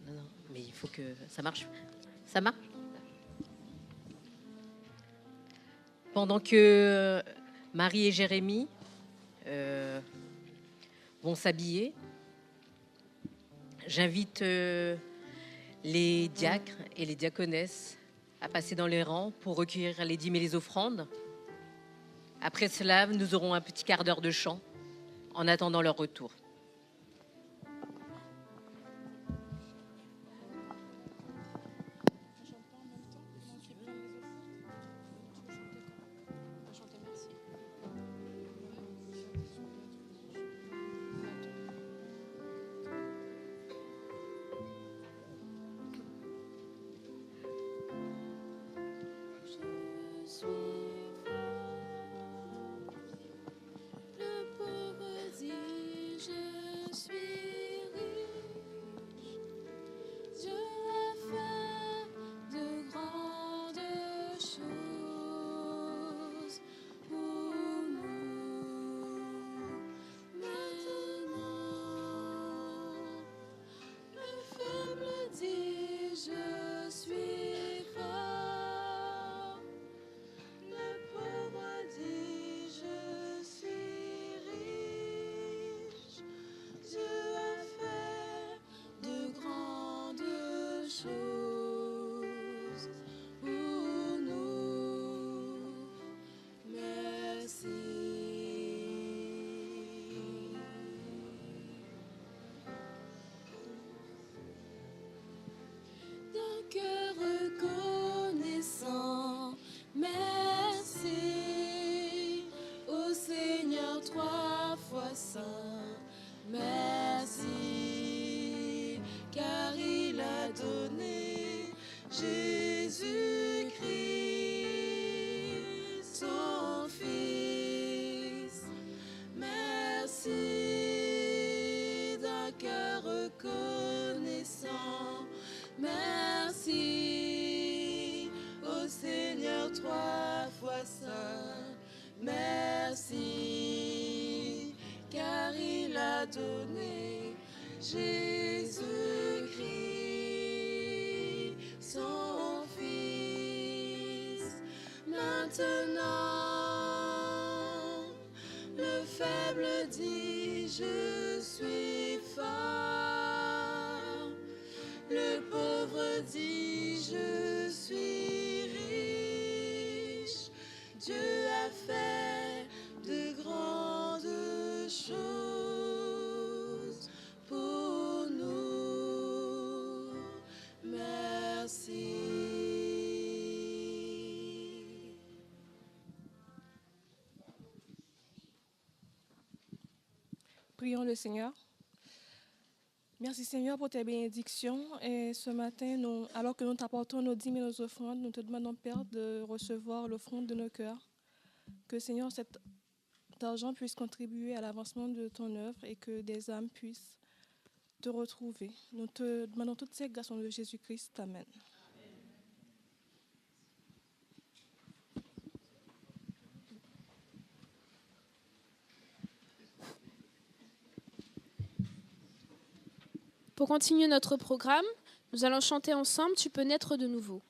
Non, mais il faut que ça marche. Ça marche. Pendant que Marie et Jérémie vont s'habiller, j'invite les diacres et les diaconesses à passer dans les rangs pour recueillir les dîmes et les offrandes. Après cela, nous aurons un petit quart d'heure de chant en attendant leur retour. donné Jésus-Christ, son Fils. Maintenant, le faible dit, je suis fort. Le pauvre dit, je suis riche. Dieu a fait de grandes choses pour nous. Merci. Prions le Seigneur. Merci Seigneur pour tes bénédictions. Et ce matin, alors que nous t'apportons nos dîmes et nos offrandes, nous te demandons, Père, de recevoir l'offrande de nos cœurs. Que Seigneur, cet argent puisse contribuer à l'avancement de ton œuvre et que des âmes puissent te retrouver. Nous te demandons toutes ces grâces au nom de Jésus-Christ. Amen. Pour continuer notre programme, nous allons chanter ensemble « Tu peux naître de nouveau ».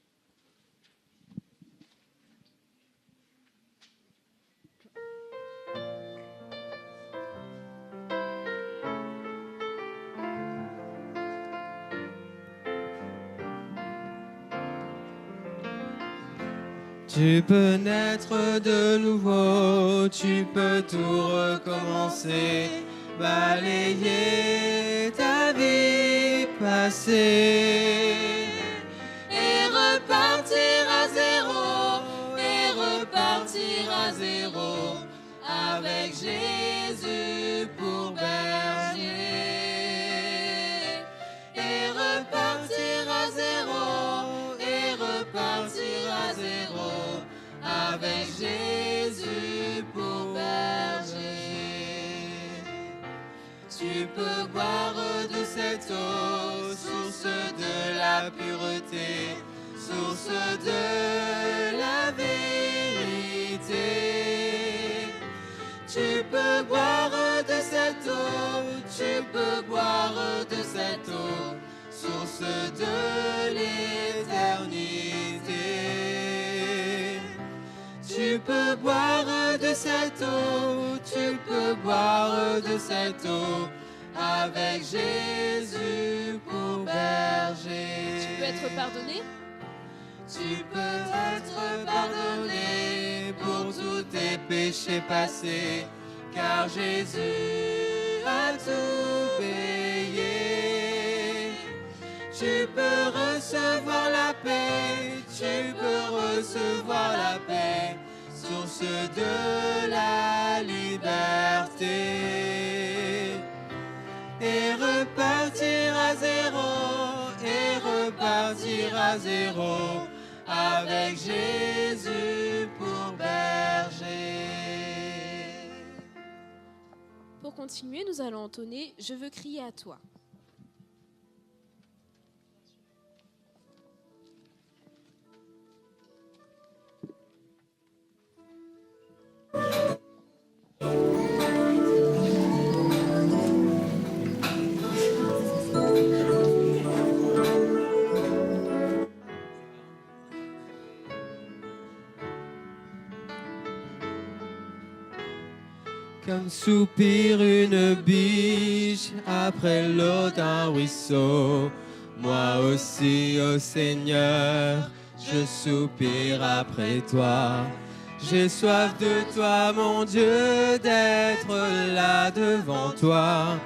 Tu peux naître de nouveau, tu peux tout recommencer, balayer ta vie passée et repartir à zéro, et repartir à zéro, avec Jésus pour berger. Et repartir à zéro, et repartir à zéro, avec Jésus pour berger. Tu peux boire de cette eau, source de la pureté, source de la vérité. Tu peux boire de cette eau, tu peux boire de cette eau, source de l'éternité. Tu peux boire de cette eau, tu peux boire de cette eau, avec Jésus pour berger. Tu peux être pardonné? Tu peux être pardonné pour tous tes péchés passés, car Jésus a tout payé. Tu peux recevoir la paix, tu peux recevoir la paix, source de la liberté. Et repartir à zéro, et repartir à zéro, avec Jésus pour berger. Pour continuer, nous allons entonner « Je veux crier à toi ». Comme soupire une biche après l'eau d'un ruisseau, moi aussi, ô Seigneur, je soupire après toi. J'ai soif de toi, mon Dieu, d'être là devant toi,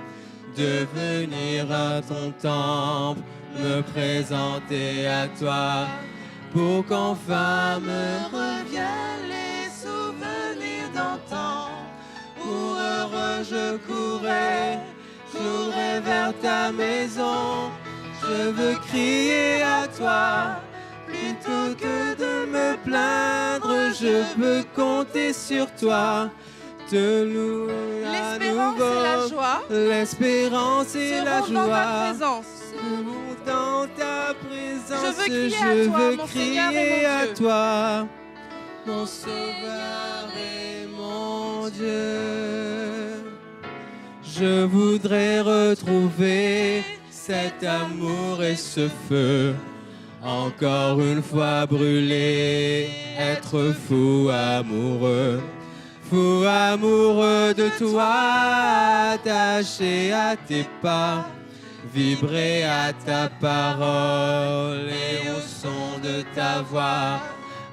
de venir à ton temple, me présenter à toi, pour qu'enfin me reviennent les souvenirs d'antan. Où heureux je courais vers ta maison. Je veux crier à toi, plutôt que de me plaindre. Je veux compter sur toi, te louer à nouveau. L'espérance et la joie seront dans ta présence. Je veux crier à toi, mon Sauveur et mon Dieu. Je voudrais retrouver cet amour et ce feu, encore une fois brûler, être fou amoureux de toi, attaché à tes pas, vibrer à ta parole et au son de ta voix,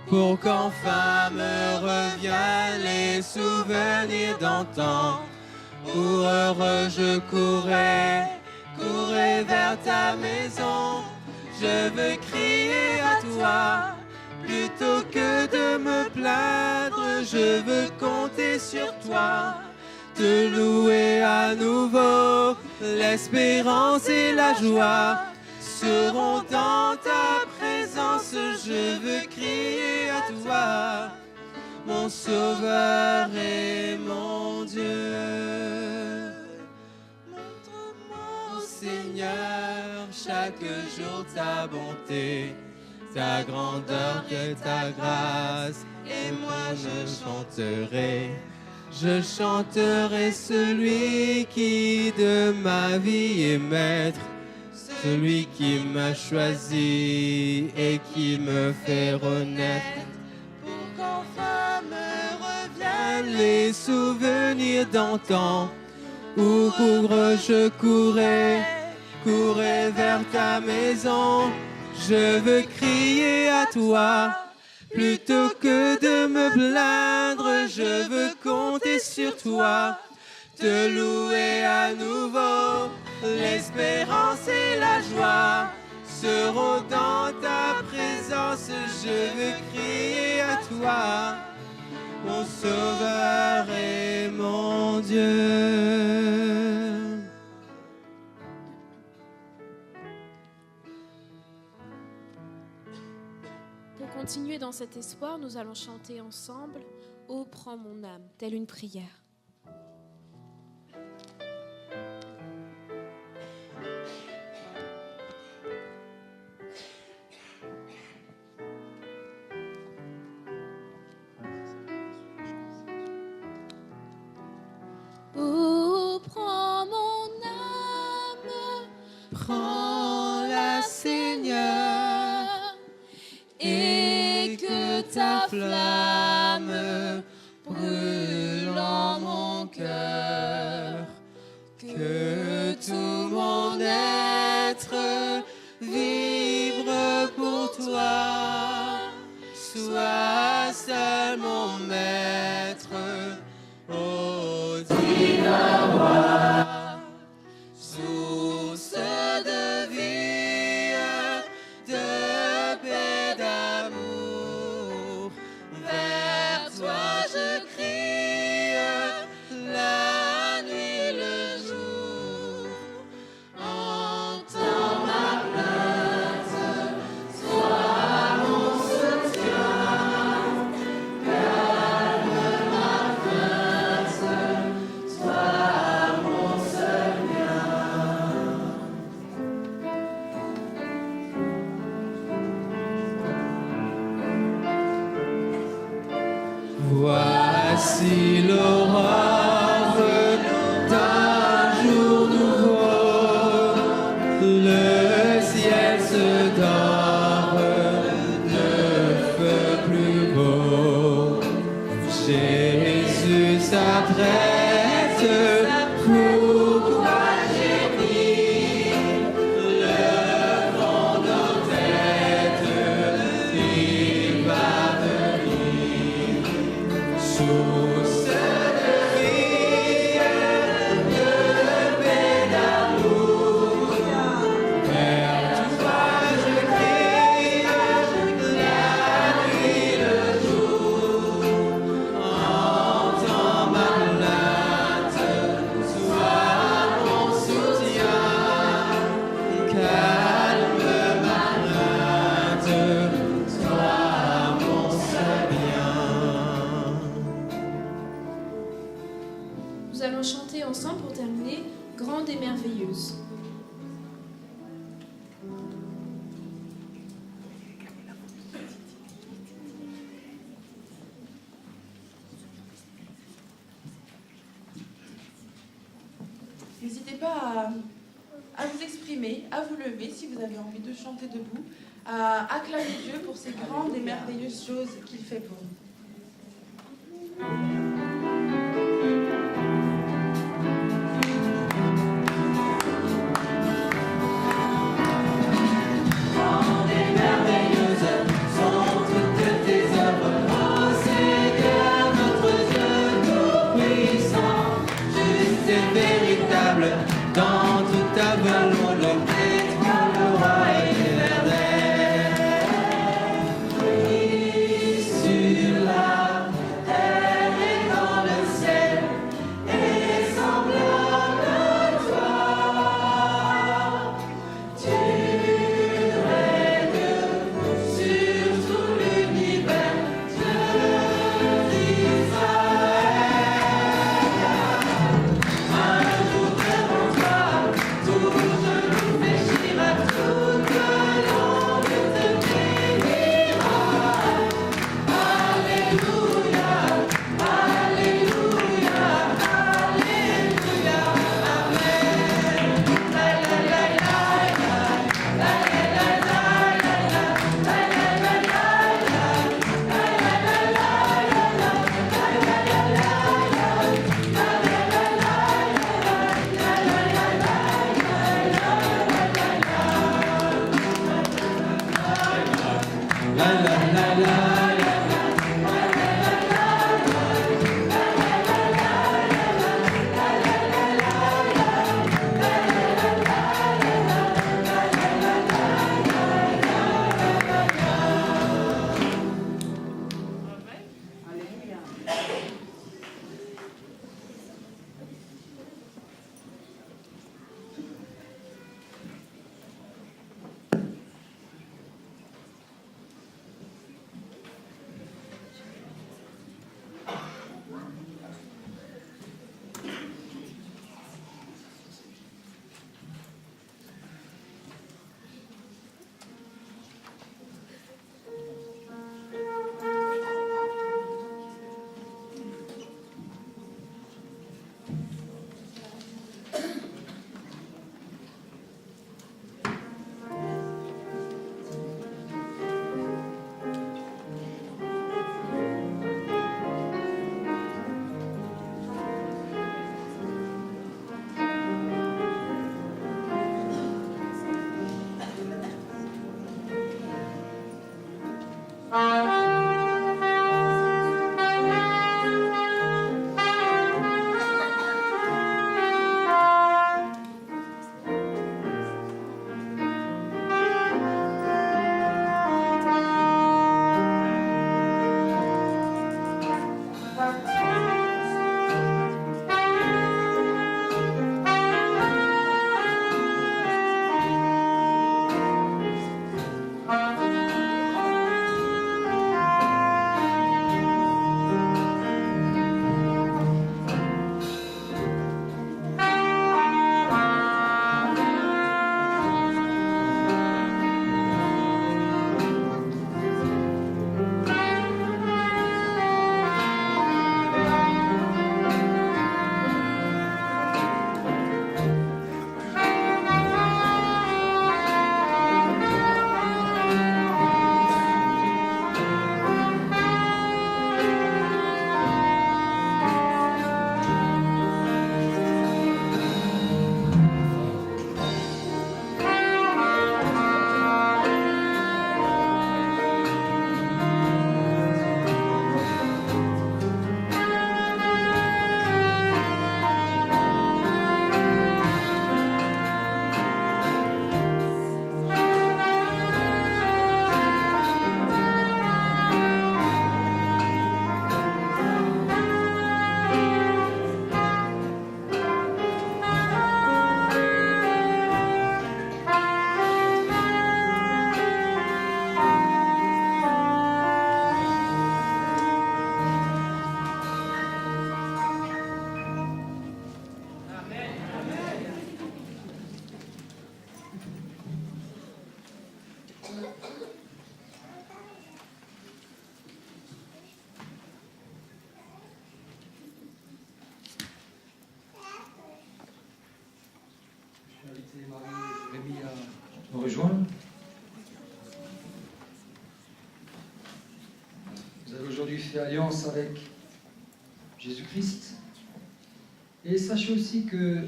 pour qu'enfin me reviennent les souvenirs d'antan. Où heureux je courais vers ta maison. Je veux crier à toi, plutôt que de me plaindre. Je veux compter sur toi, te louer à nouveau. L'espérance et la joie seront dans ta présence. Je veux crier à toi, mon Sauveur et mon Dieu. Montre-moi, ô Seigneur, chaque jour ta bonté, ta grandeur et ta grâce, et moi je chanterai celui qui de ma vie est maître, celui qui m'a choisi et qui me fait renaître, pour qu'enfin me reviennent les souvenirs d'antan, où je courais vers ta maison. Je veux crier à toi, Plutôt que de me plaindre, je veux compter sur toi, te louer à nouveau. L'espérance et la joie seront dans ta présence. Je veux crier à toi, mon Sauveur et mon Dieu. Pour continuer dans cet espoir, nous allons chanter ensemble « Ô prends mon âme », telle une prière. Oh, prends mon âme, Prends-la, Seigneur, et que ta flamme brûle en mon cœur, que tout mon être vibre pour toi. Sois seul mon maître, ô divin roi, source de vie, de paix, d'amour. Vers toi je crie la nuit, le jour. Entends ma plainte, sois mon soutien. Calme ma crainte, sois mon seul bien. Voici l'aurore d'un jour nouveau, le ciel se dore, le feu plus beau. Jésus s'apprête, pourquoi gémir? Le vent nos têtes, il va venir. Source de vie, de paix, d'amour. Vers toi je crie, la nuit, le jour. Entends ma plainte, sois mon soutien. Calme ma crainte, sois mon seul bien. Nous allons chanter ensemble pour terminer « Grande et merveilleuse ». N'hésitez pas à vous exprimer, à vous lever si vous avez envie de chanter debout, à acclamer Dieu pour ces grandes et merveilleuses choses qu'il fait pour nous. Grande et merveilleuse sont toutes tes œuvres, ô Seigneur notre Dieu tout-puissant. Juste et véritable dans toute ta volonté, toi le roi éternel. Oui, sur la terre et dans le ciel, et semblable à toi. Tu règnes sur tout l'univers, Dieu d'Israël. Un jour devant toi, tout rejoindre. Vous avez aujourd'hui fait alliance avec Jésus-Christ. Et sachez aussi que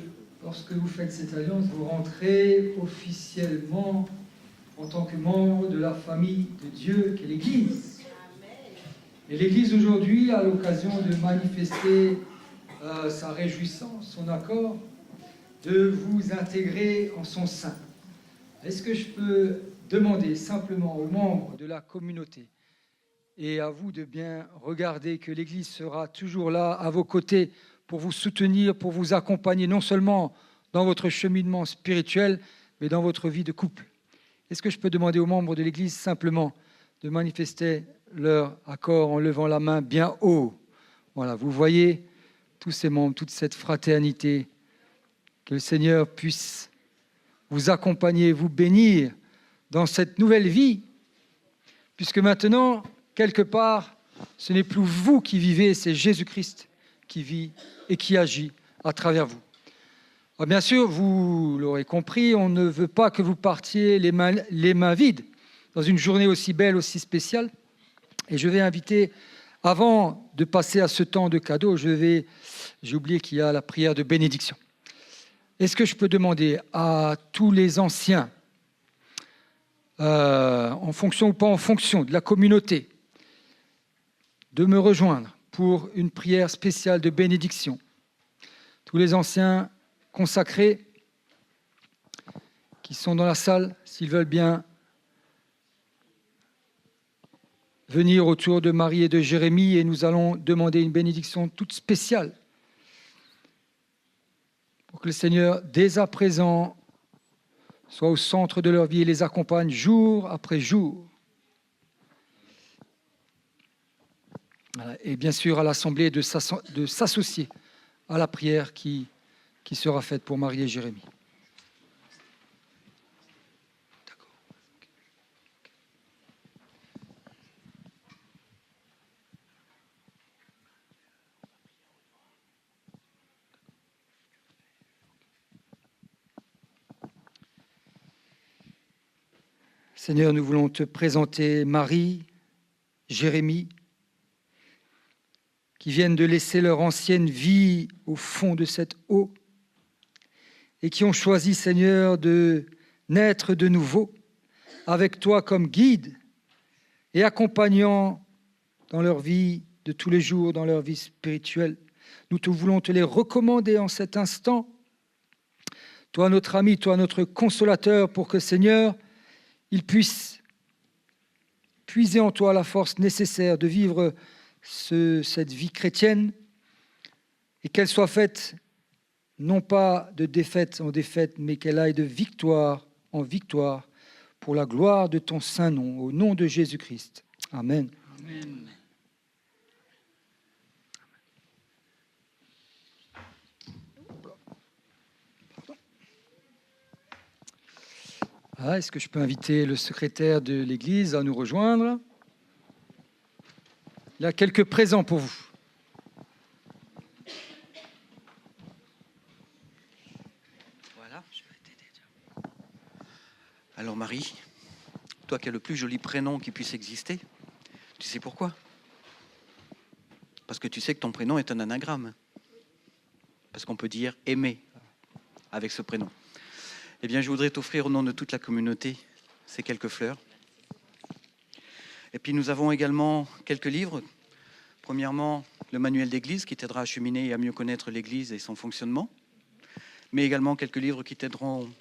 lorsque vous faites cette alliance, vous rentrez officiellement en tant que membre de la famille de Dieu qu'est l'Église. Et l'Église aujourd'hui a l'occasion de manifester sa réjouissance, son accord, de vous intégrer en son sein. Est-ce que je peux demander simplement aux membres de la communauté et à vous de bien regarder que l'Église sera toujours là à vos côtés pour vous soutenir, pour vous accompagner, non seulement dans votre cheminement spirituel, mais dans votre vie de couple. Est-ce que je peux demander aux membres de l'Église simplement de manifester leur accord en levant la main bien haut? Voilà, vous voyez tous ces membres, toute cette fraternité. Que le Seigneur puisse vous accompagner, vous bénir dans cette nouvelle vie, puisque maintenant, quelque part, ce n'est plus vous qui vivez, c'est Jésus-Christ qui vit et qui agit à travers vous. Alors bien sûr, vous l'aurez compris, on ne veut pas que vous partiez les mains vides dans une journée aussi belle, aussi spéciale. Et je vais inviter, avant de passer à ce temps de cadeau, j'ai oublié qu'il y a la prière de bénédiction. Est-ce que je peux demander à tous les anciens, en fonction ou pas en fonction de la communauté, de me rejoindre pour une prière spéciale de bénédiction? Tous les anciens consacrés qui sont dans la salle, s'ils veulent bien venir autour de Marie et de Jérémie, et nous allons demander une bénédiction toute spéciale pour que le Seigneur, dès à présent, soit au centre de leur vie et les accompagne jour après jour. Voilà. Et bien sûr, à l'Assemblée de s'associer à la prière qui sera faite pour Marie et Jérémie. Seigneur, nous voulons te présenter Marie, Jérémie, qui viennent de laisser leur ancienne vie au fond de cette eau et qui ont choisi, Seigneur, de naître de nouveau avec toi comme guide et accompagnant dans leur vie de tous les jours, dans leur vie spirituelle. Nous voulons te les recommander en cet instant. Toi, notre ami, toi, notre consolateur, pour que, Seigneur, ils puissent puiser en toi la force nécessaire de vivre cette vie chrétienne et qu'elle soit faite non pas de défaite en défaite, mais qu'elle aille de victoire en victoire pour la gloire de ton saint nom, au nom de Jésus-Christ. Amen. Amen. Est-ce que je peux inviter le secrétaire de l'Église à nous rejoindre? Il y a quelques présents pour vous. Voilà, je vais t'aider. Alors Marie, toi qui as le plus joli prénom qui puisse exister, tu sais pourquoi? Parce que tu sais que ton prénom est un anagramme. Parce qu'on peut dire aimer avec ce prénom. Eh bien, je voudrais t'offrir au nom de toute la communauté ces quelques fleurs. Et puis, nous avons également quelques livres. Premièrement, le manuel d'église qui t'aidera à cheminer et à mieux connaître l'église et son fonctionnement. Mais également quelques livres qui t'aideront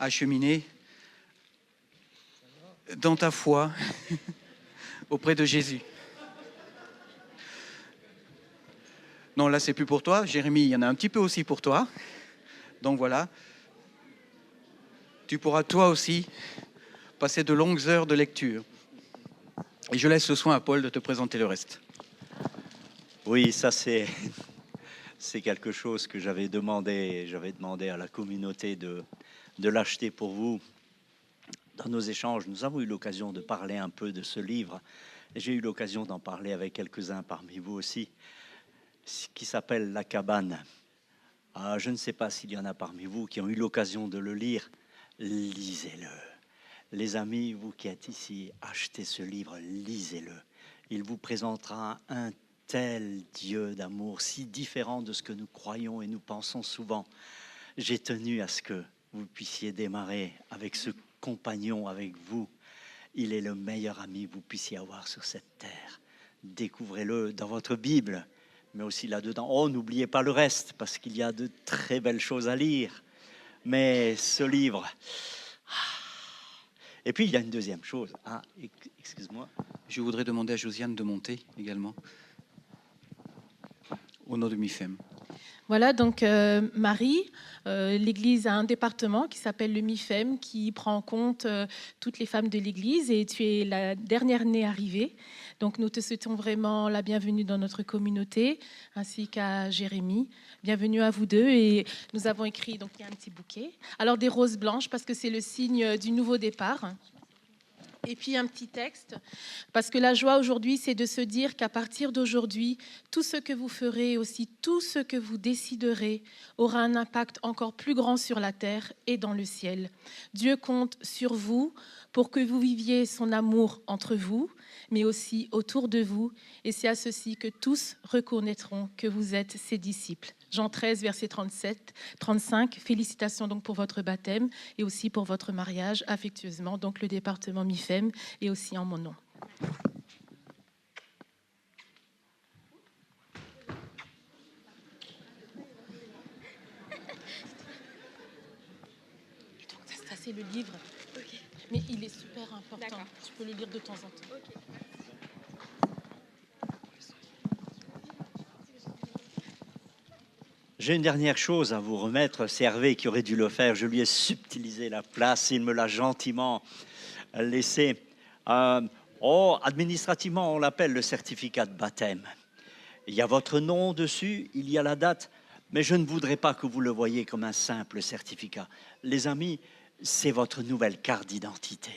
à cheminer dans ta foi auprès de Jésus. Non, là, c'est plus pour toi. Jérémie, il y en a un petit peu aussi pour toi. Donc voilà. Tu pourras toi aussi passer de longues heures de lecture. Et je laisse le soin à Paul de te présenter le reste. Oui, ça c'est quelque chose que j'avais demandé à la communauté de l'acheter pour vous. Dans nos échanges, nous avons eu l'occasion de parler un peu de ce livre. Et j'ai eu l'occasion d'en parler avec quelques-uns parmi vous aussi, qui s'appelle La Cabane. Je ne sais pas s'il y en a parmi vous qui ont eu l'occasion de le lire. Lisez-le. Les amis, vous qui êtes ici, achetez ce livre, lisez-le. Il vous présentera un tel Dieu d'amour, si différent de ce que nous croyons et nous pensons souvent. J'ai tenu à ce que vous puissiez démarrer avec ce compagnon avec vous. Il est le meilleur ami que vous puissiez avoir sur cette terre. Découvrez-le dans votre Bible, mais aussi là-dedans. Oh, n'oubliez pas le reste, parce qu'il y a de très belles choses à lire. Mais ce livre... Et puis, il y a une deuxième chose. Ah, excuse-moi. Je voudrais demander à Josiane de monter également, au nom de MIFEM. Voilà, donc Marie, l'Église a un département qui s'appelle le MIFEM, qui prend en compte toutes les femmes de l'Église, et tu es la dernière née arrivée. Donc nous te souhaitons vraiment la bienvenue dans notre communauté, ainsi qu'à Jérémie. Bienvenue à vous deux. Et nous avons écrit, donc il y a un petit bouquet. Alors des roses blanches, parce que c'est le signe du nouveau départ. Et puis un petit texte, parce que la joie aujourd'hui, c'est de se dire qu'à partir d'aujourd'hui, tout ce que vous ferez, aussi tout ce que vous déciderez, aura un impact encore plus grand sur la terre et dans le ciel. Dieu compte sur vous pour que vous viviez son amour entre vous, mais aussi autour de vous. Et c'est à ceci que tous reconnaîtront que vous êtes ses disciples. Jean 13, verset 35. Félicitations donc pour votre baptême et aussi pour votre mariage, affectueusement, donc le département MIFEM et aussi en mon nom. Ça c'est le livre. Okay. Mais il est super important. Tu peux le lire de temps en temps. Okay. J'ai une dernière chose à vous remettre. C'est Hervé qui aurait dû le faire. Je lui ai subtilisé la place. Il me l'a gentiment laissé. Administrativement, on l'appelle le certificat de baptême. Il y a votre nom dessus, il y a la date. Mais je ne voudrais pas que vous le voyiez comme un simple certificat. Les amis, c'est votre nouvelle carte d'identité.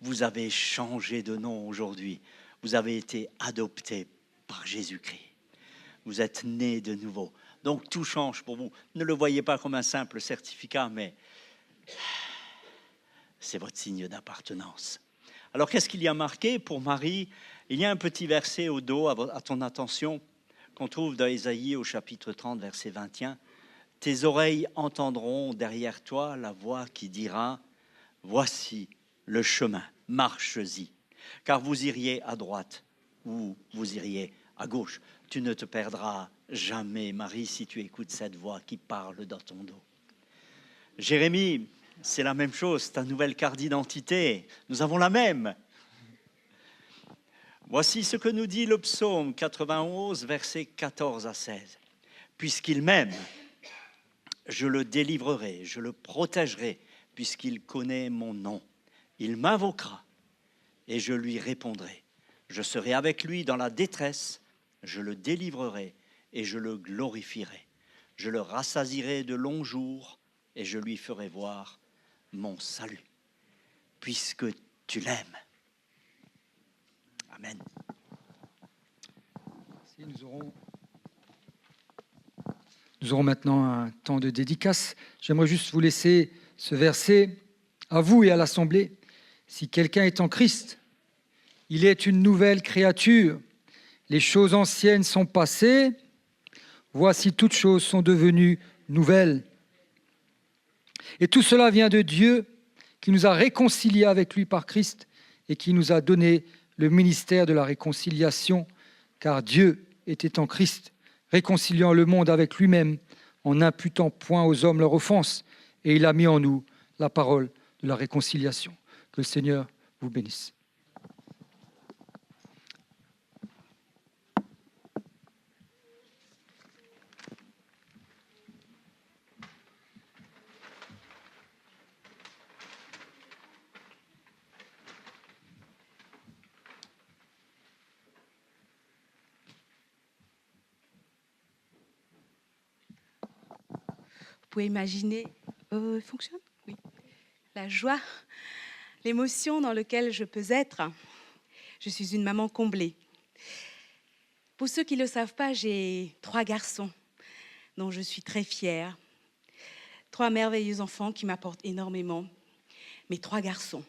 Vous avez changé de nom aujourd'hui. Vous avez été adopté par Jésus-Christ. Vous êtes né de nouveau. Donc tout change pour vous. Ne le voyez pas comme un simple certificat, mais c'est votre signe d'appartenance. Alors qu'est-ce qu'il y a marqué pour Marie? Il y a un petit verset au dos à ton attention qu'on trouve dans Ésaïe au chapitre 30, verset 21. Tes oreilles entendront derrière toi la voix qui dira « Voici le chemin, marche-y, car vous iriez à droite ou vous iriez à gauche. » Tu ne te perdras jamais, Marie, si tu écoutes cette voix qui parle dans ton dos. Jérémie, c'est la même chose, ta nouvelle carte d'identité. Nous avons la même. Voici ce que nous dit le psaume 91, versets 14 à 16. Puisqu'il m'aime, je le délivrerai, je le protégerai, puisqu'il connaît mon nom. Il m'invoquera et je lui répondrai. Je serai avec lui dans la détresse. Je le délivrerai et je le glorifierai. Je le rassasierai de longs jours et je lui ferai voir mon salut, puisque tu l'aimes. Amen. Nous aurons maintenant un temps de dédicace. J'aimerais juste vous laisser ce verset à vous et à l'Assemblée. Si quelqu'un est en Christ, il est une nouvelle créature. Les choses anciennes sont passées, voici toutes choses sont devenues nouvelles. Et tout cela vient de Dieu qui nous a réconciliés avec lui par Christ et qui nous a donné le ministère de la réconciliation, car Dieu était en Christ, réconciliant le monde avec lui-même, en n'imputant point aux hommes leur offense, et il a mis en nous la parole de la réconciliation. Que le Seigneur vous bénisse. Vous pouvez imaginer, fonctionne? Oui. La joie, l'émotion dans laquelle je peux être. Je suis une maman comblée. Pour ceux qui ne le savent pas, j'ai 3 garçons dont je suis très fière. 3 merveilleux enfants qui m'apportent énormément. Mes 3 garçons.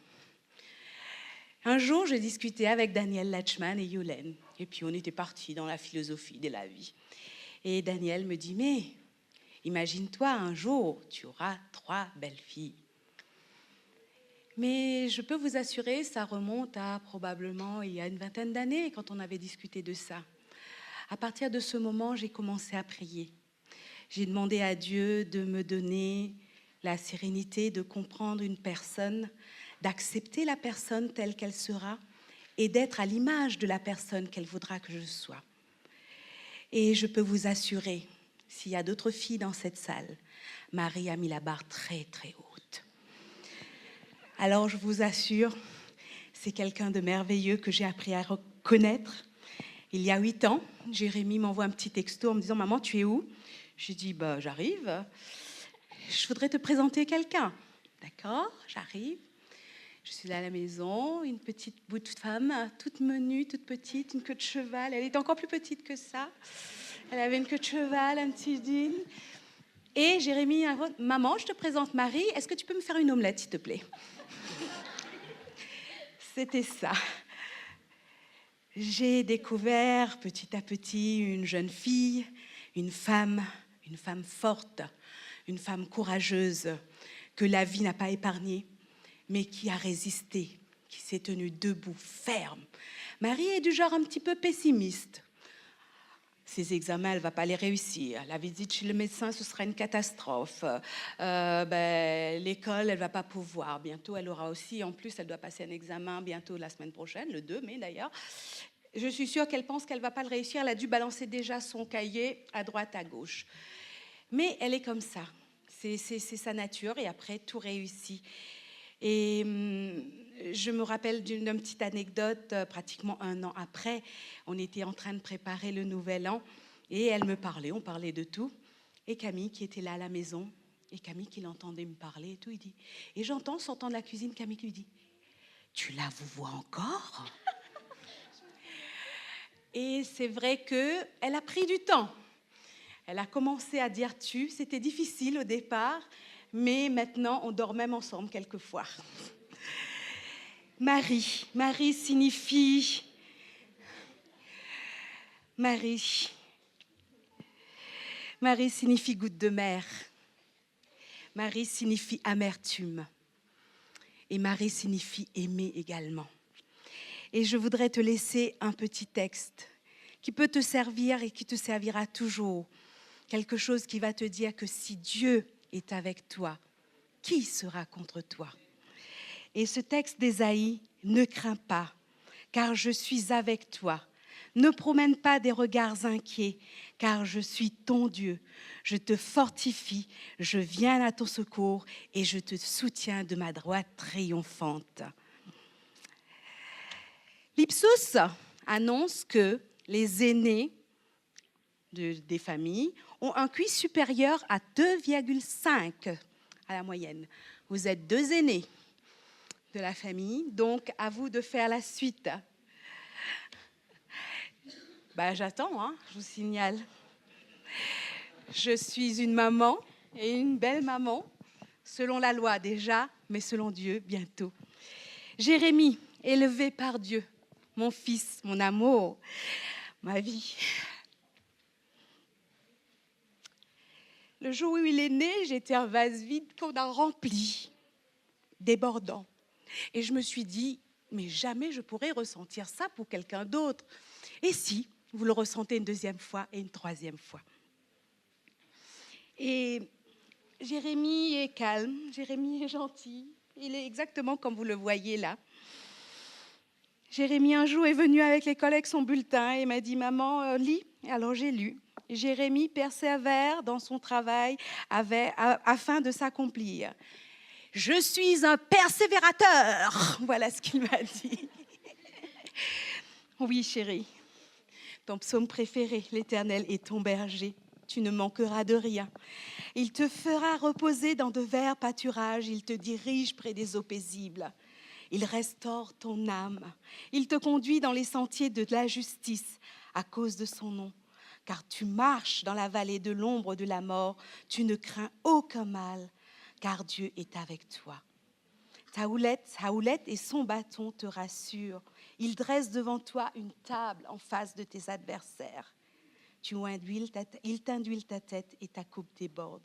Un jour, j'ai discuté avec Daniel Latchman et Yolène. Et puis, on était partis dans la philosophie de la vie. Et Daniel me dit, mais imagine-toi, un jour, tu auras 3 belles filles. Mais je peux vous assurer, ça remonte à probablement il y a une 20aine d'années, quand on avait discuté de ça. À partir de ce moment, j'ai commencé à prier. J'ai demandé à Dieu de me donner la sérénité de comprendre une personne, d'accepter la personne telle qu'elle sera et d'être à l'image de la personne qu'elle voudra que je sois. Et je peux vous assurer, s'il y a d'autres filles dans cette salle, Marie a mis la barre très très haute. Alors je vous assure, c'est quelqu'un de merveilleux que j'ai appris à reconnaître. Il y a 8 ans, Jérémie m'envoie un petit texto en me disant « Maman, tu es où ?» J'ai dit « J'arrive. Je voudrais te présenter quelqu'un. » D'accord, j'arrive. Je suis là à la maison, une petite bout de femme, toute menue, toute petite, une queue de cheval. Elle était encore plus petite que ça. Elle avait une queue de cheval, un petit jean. Et Jérémie, « Maman, je te présente Marie. Est-ce que tu peux me faire une omelette, s'il te plaît ?» C'était ça. J'ai découvert petit à petit une jeune fille, une femme forte, une femme courageuse, que la vie n'a pas épargnée, mais qui a résisté, qui s'est tenue debout, ferme. Marie est du genre un petit peu pessimiste. Ses examens, elle ne va pas les réussir. La visite chez le médecin, ce sera une catastrophe. L'école, elle ne va pas pouvoir. Bientôt, elle aura aussi, en plus, elle doit passer un examen bientôt la semaine prochaine, le 2 mai d'ailleurs. Je suis sûre qu'elle pense qu'elle ne va pas le réussir. Elle a dû balancer déjà son cahier à droite, à gauche. Mais elle est comme ça. C'est sa nature et après, tout réussit. Et je me rappelle d'une petite anecdote, pratiquement 1 an après, on était en train de préparer le nouvel an et elle me parlait, on parlait de tout. Et Camille qui était là à la maison, et Camille qui l'entendait me parler et tout, il dit, et j'entends, sortant de la cuisine, Camille qui lui dit, « Tu la vous vois encore ?» Et c'est vrai qu'elle a pris du temps. Elle a commencé à dire « tu », c'était difficile au départ, mais maintenant, on dort même ensemble quelquefois. Marie signifie... Marie signifie goutte de mer. Marie signifie amertume. Et Marie signifie aimer également. Et je voudrais te laisser un petit texte qui peut te servir et qui te servira toujours. Quelque chose qui va te dire que si Dieu est avec toi, qui sera contre toi? Et ce texte d'Ésaïe, ne crains pas, car je suis avec toi. Ne promène pas des regards inquiets, car je suis ton Dieu. Je te fortifie, je viens à ton secours et je te soutiens de ma droite triomphante. L'Ipsos annonce que les aînés des familles ont un QI supérieur à 2,5 à la moyenne. Vous êtes 2 aînés de la famille, donc à vous de faire la suite. J'attends, je vous signale. Je suis une maman et une belle maman, selon la loi déjà, mais selon Dieu bientôt. Jérémie, élevé par Dieu, mon fils, mon amour, ma vie. Le jour où il est né, j'étais un vase vide qu'on a rempli, débordant. Et je me suis dit, mais jamais je pourrais ressentir ça pour quelqu'un d'autre. Et si vous le ressentez une 2e fois et une 3e fois. Et Jérémie est calme, Jérémie est gentil. Il est exactement comme vous le voyez là. Jérémie, un jour, est venu avec l'école avec son bulletin et m'a dit « Maman, lis ». Alors j'ai lu. Jérémie persévère dans son travail afin de s'accomplir. « Je suis un persévérateur », voilà ce qu'il m'a dit. Oui, chérie, ton psaume préféré, l'Éternel est ton berger. Tu ne manqueras de rien. Il te fera reposer dans de verts pâturages. Il te dirige près des eaux paisibles. Il restaure ton âme. Il te conduit dans les sentiers de la justice à cause de son nom. Car tu marches dans la vallée de l'ombre de la mort. Tu ne crains aucun mal, car Dieu est avec toi. Ta houlette et son bâton te rassurent. Ils dressent devant toi une table en face de tes adversaires. Ils t'induisent ta tête et ta coupe déborde.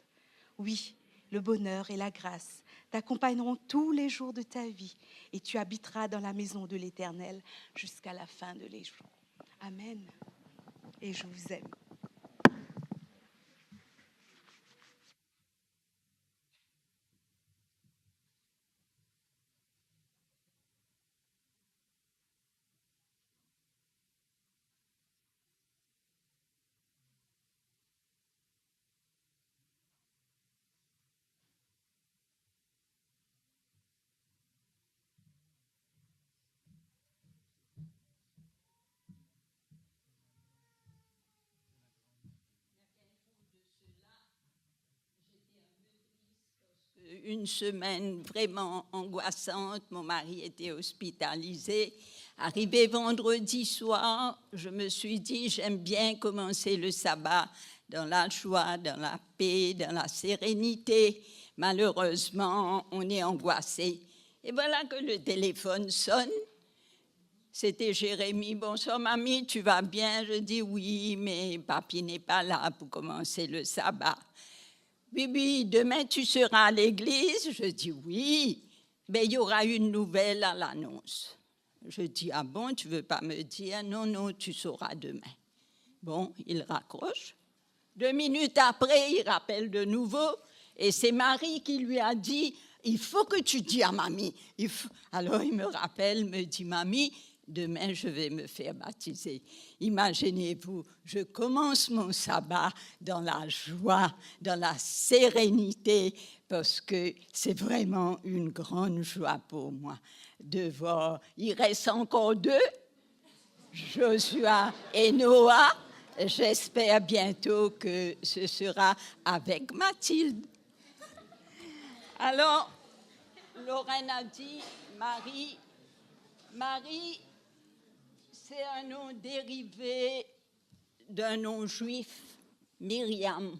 Oui, le bonheur et la grâce t'accompagneront tous les jours de ta vie et tu habiteras dans la maison de l'Éternel jusqu'à la fin de les jours. Amen. Et je vous aime. Une semaine vraiment angoissante, mon mari était hospitalisé. Arrivé vendredi soir, je me suis dit, j'aime bien commencer le sabbat dans la joie, dans la paix, dans la sérénité. Malheureusement, on est angoissé. Et voilà que le téléphone sonne. C'était Jérémie. Bonsoir, mamie, tu vas bien? Je dis oui, mais papy n'est pas là pour commencer le sabbat. Oui, demain tu seras à l'église? Je dis oui, mais il y aura une nouvelle à l'annonce. Je dis, ah bon, tu ne veux pas me dire? Non, tu sauras demain. Bon, il raccroche. 2 minutes après, il rappelle de nouveau, et c'est Marie qui lui a dit, il faut que tu dises à mamie. Alors il me rappelle, me dit, mamie, demain, je vais me faire baptiser. Imaginez-vous, je commence mon sabbat dans la joie, dans la sérénité, parce que c'est vraiment une grande joie pour moi de voir. Il reste encore 2, Joshua et Noah. J'espère bientôt que ce sera avec Mathilde. Alors, Lorraine a dit, Marie, c'est un nom dérivé d'un nom juif, Myriam.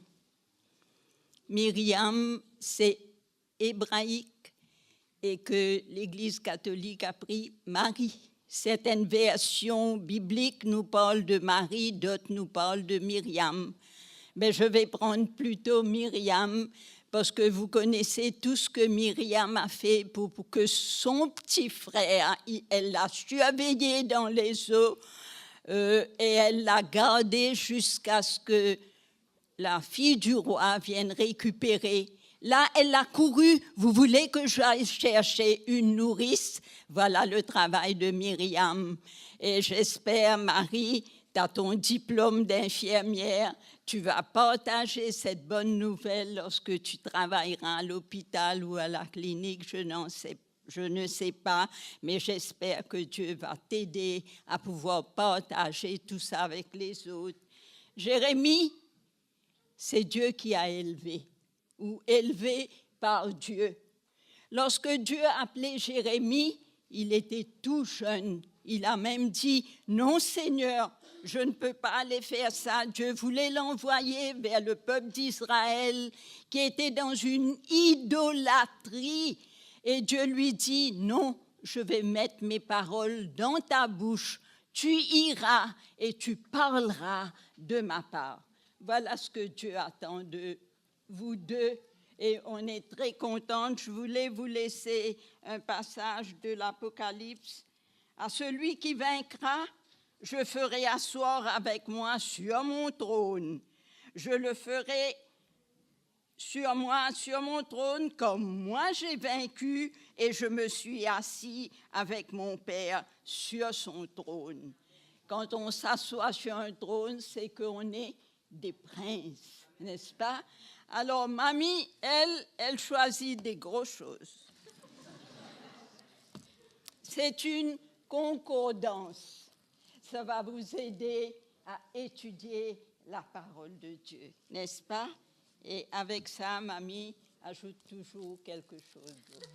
Myriam, c'est hébraïque et que l'Église catholique a pris Marie. Certaines versions bibliques nous parlent de Marie, d'autres nous parlent de Myriam. Mais je vais prendre plutôt Myriam, parce que vous connaissez tout ce que Myriam a fait pour que son petit frère, elle l'a surveillé dans les eaux et elle l'a gardé jusqu'à ce que la fille du roi vienne récupérer. Là, elle a couru. Vous voulez que j'aille chercher une nourrice? Voilà le travail de Myriam. Et j'espère, Marie, tu as ton diplôme d'infirmière. Tu vas partager cette bonne nouvelle lorsque tu travailleras à l'hôpital ou à la clinique, je ne sais pas, mais j'espère que Dieu va t'aider à pouvoir partager tout ça avec les autres. Jérémie, c'est Dieu qui a élevé, ou élevé par Dieu. Lorsque Dieu a appelé Jérémie, il était tout jeune. Il a même dit, non Seigneur, je ne peux pas aller faire ça. Dieu voulait l'envoyer vers le peuple d'Israël qui était dans une idolâtrie. Et Dieu lui dit, non, je vais mettre mes paroles dans ta bouche. Tu iras et tu parleras de ma part. Voilà ce que Dieu attend de vous deux. Et on est très contente. Je voulais vous laisser un passage de l'Apocalypse. À celui qui vaincra, je ferai asseoir avec moi sur mon trône. Je le ferai sur mon trône, comme moi j'ai vaincu, et je me suis assis avec mon Père sur son trône. Quand on s'assoit sur un trône, c'est qu'on est des princes, n'est-ce pas? Alors, mamie, elle choisit des grosses choses. C'est une concordance. Ça va vous aider à étudier la parole de Dieu, n'est-ce pas? Et avec ça, mamie ajoute toujours quelque chose d'autre.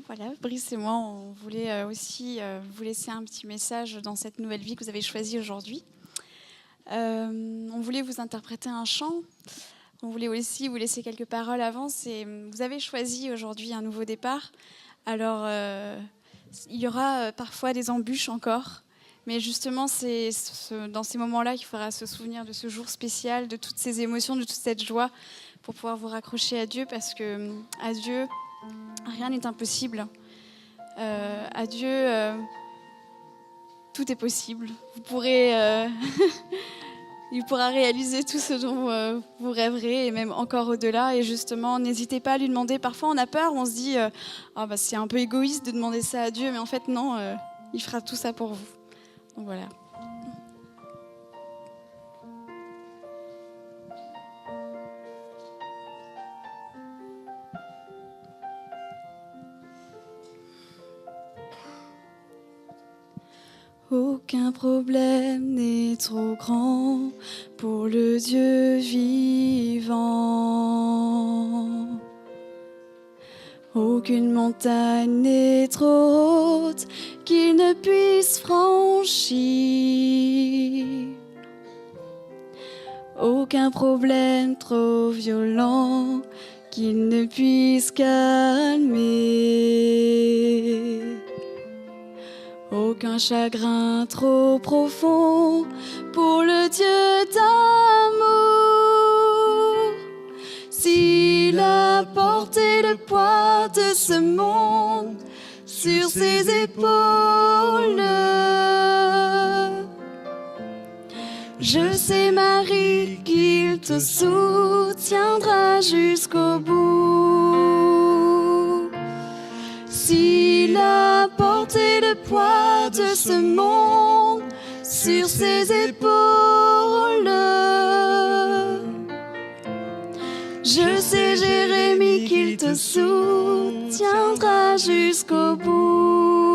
Voilà, Brice et moi, on voulait aussi vous laisser un petit message dans cette nouvelle vie que vous avez choisie aujourd'hui. On voulait vous interpréter un chant. On voulait aussi vous laisser quelques paroles avant. Vous avez choisi aujourd'hui un nouveau départ. Alors, il y aura parfois des embûches encore. Mais justement, c'est dans ces moments-là qu'il faudra se souvenir de ce jour spécial, de toutes ces émotions, de toute cette joie, pour pouvoir vous raccrocher à Dieu, parce que à Dieu, rien n'est impossible. À Dieu, tout est possible. Vous pourrez, il pourra réaliser tout ce dont vous rêverez, et même encore au-delà. Et justement, n'hésitez pas à lui demander. Parfois, on a peur, on se dit oh, bah, c'est un peu égoïste de demander ça à Dieu, mais en fait, non, il fera tout ça pour vous. Donc voilà. Aucun problème n'est trop grand pour le Dieu vivant. Aucune montagne n'est trop haute qu'il ne puisse franchir. Aucun problème trop violent qu'il ne puisse calmer. Aucun chagrin trop profond pour le Dieu d'amour. S'il a porté le poids de ce monde sur ses épaules, je sais, Marie, qu'il te soutiendra jusqu'au bout. S'il a porté le poids de ce monde sur ses épaules, je sais, Jérémie, qu'il te soutiendra jusqu'au bout.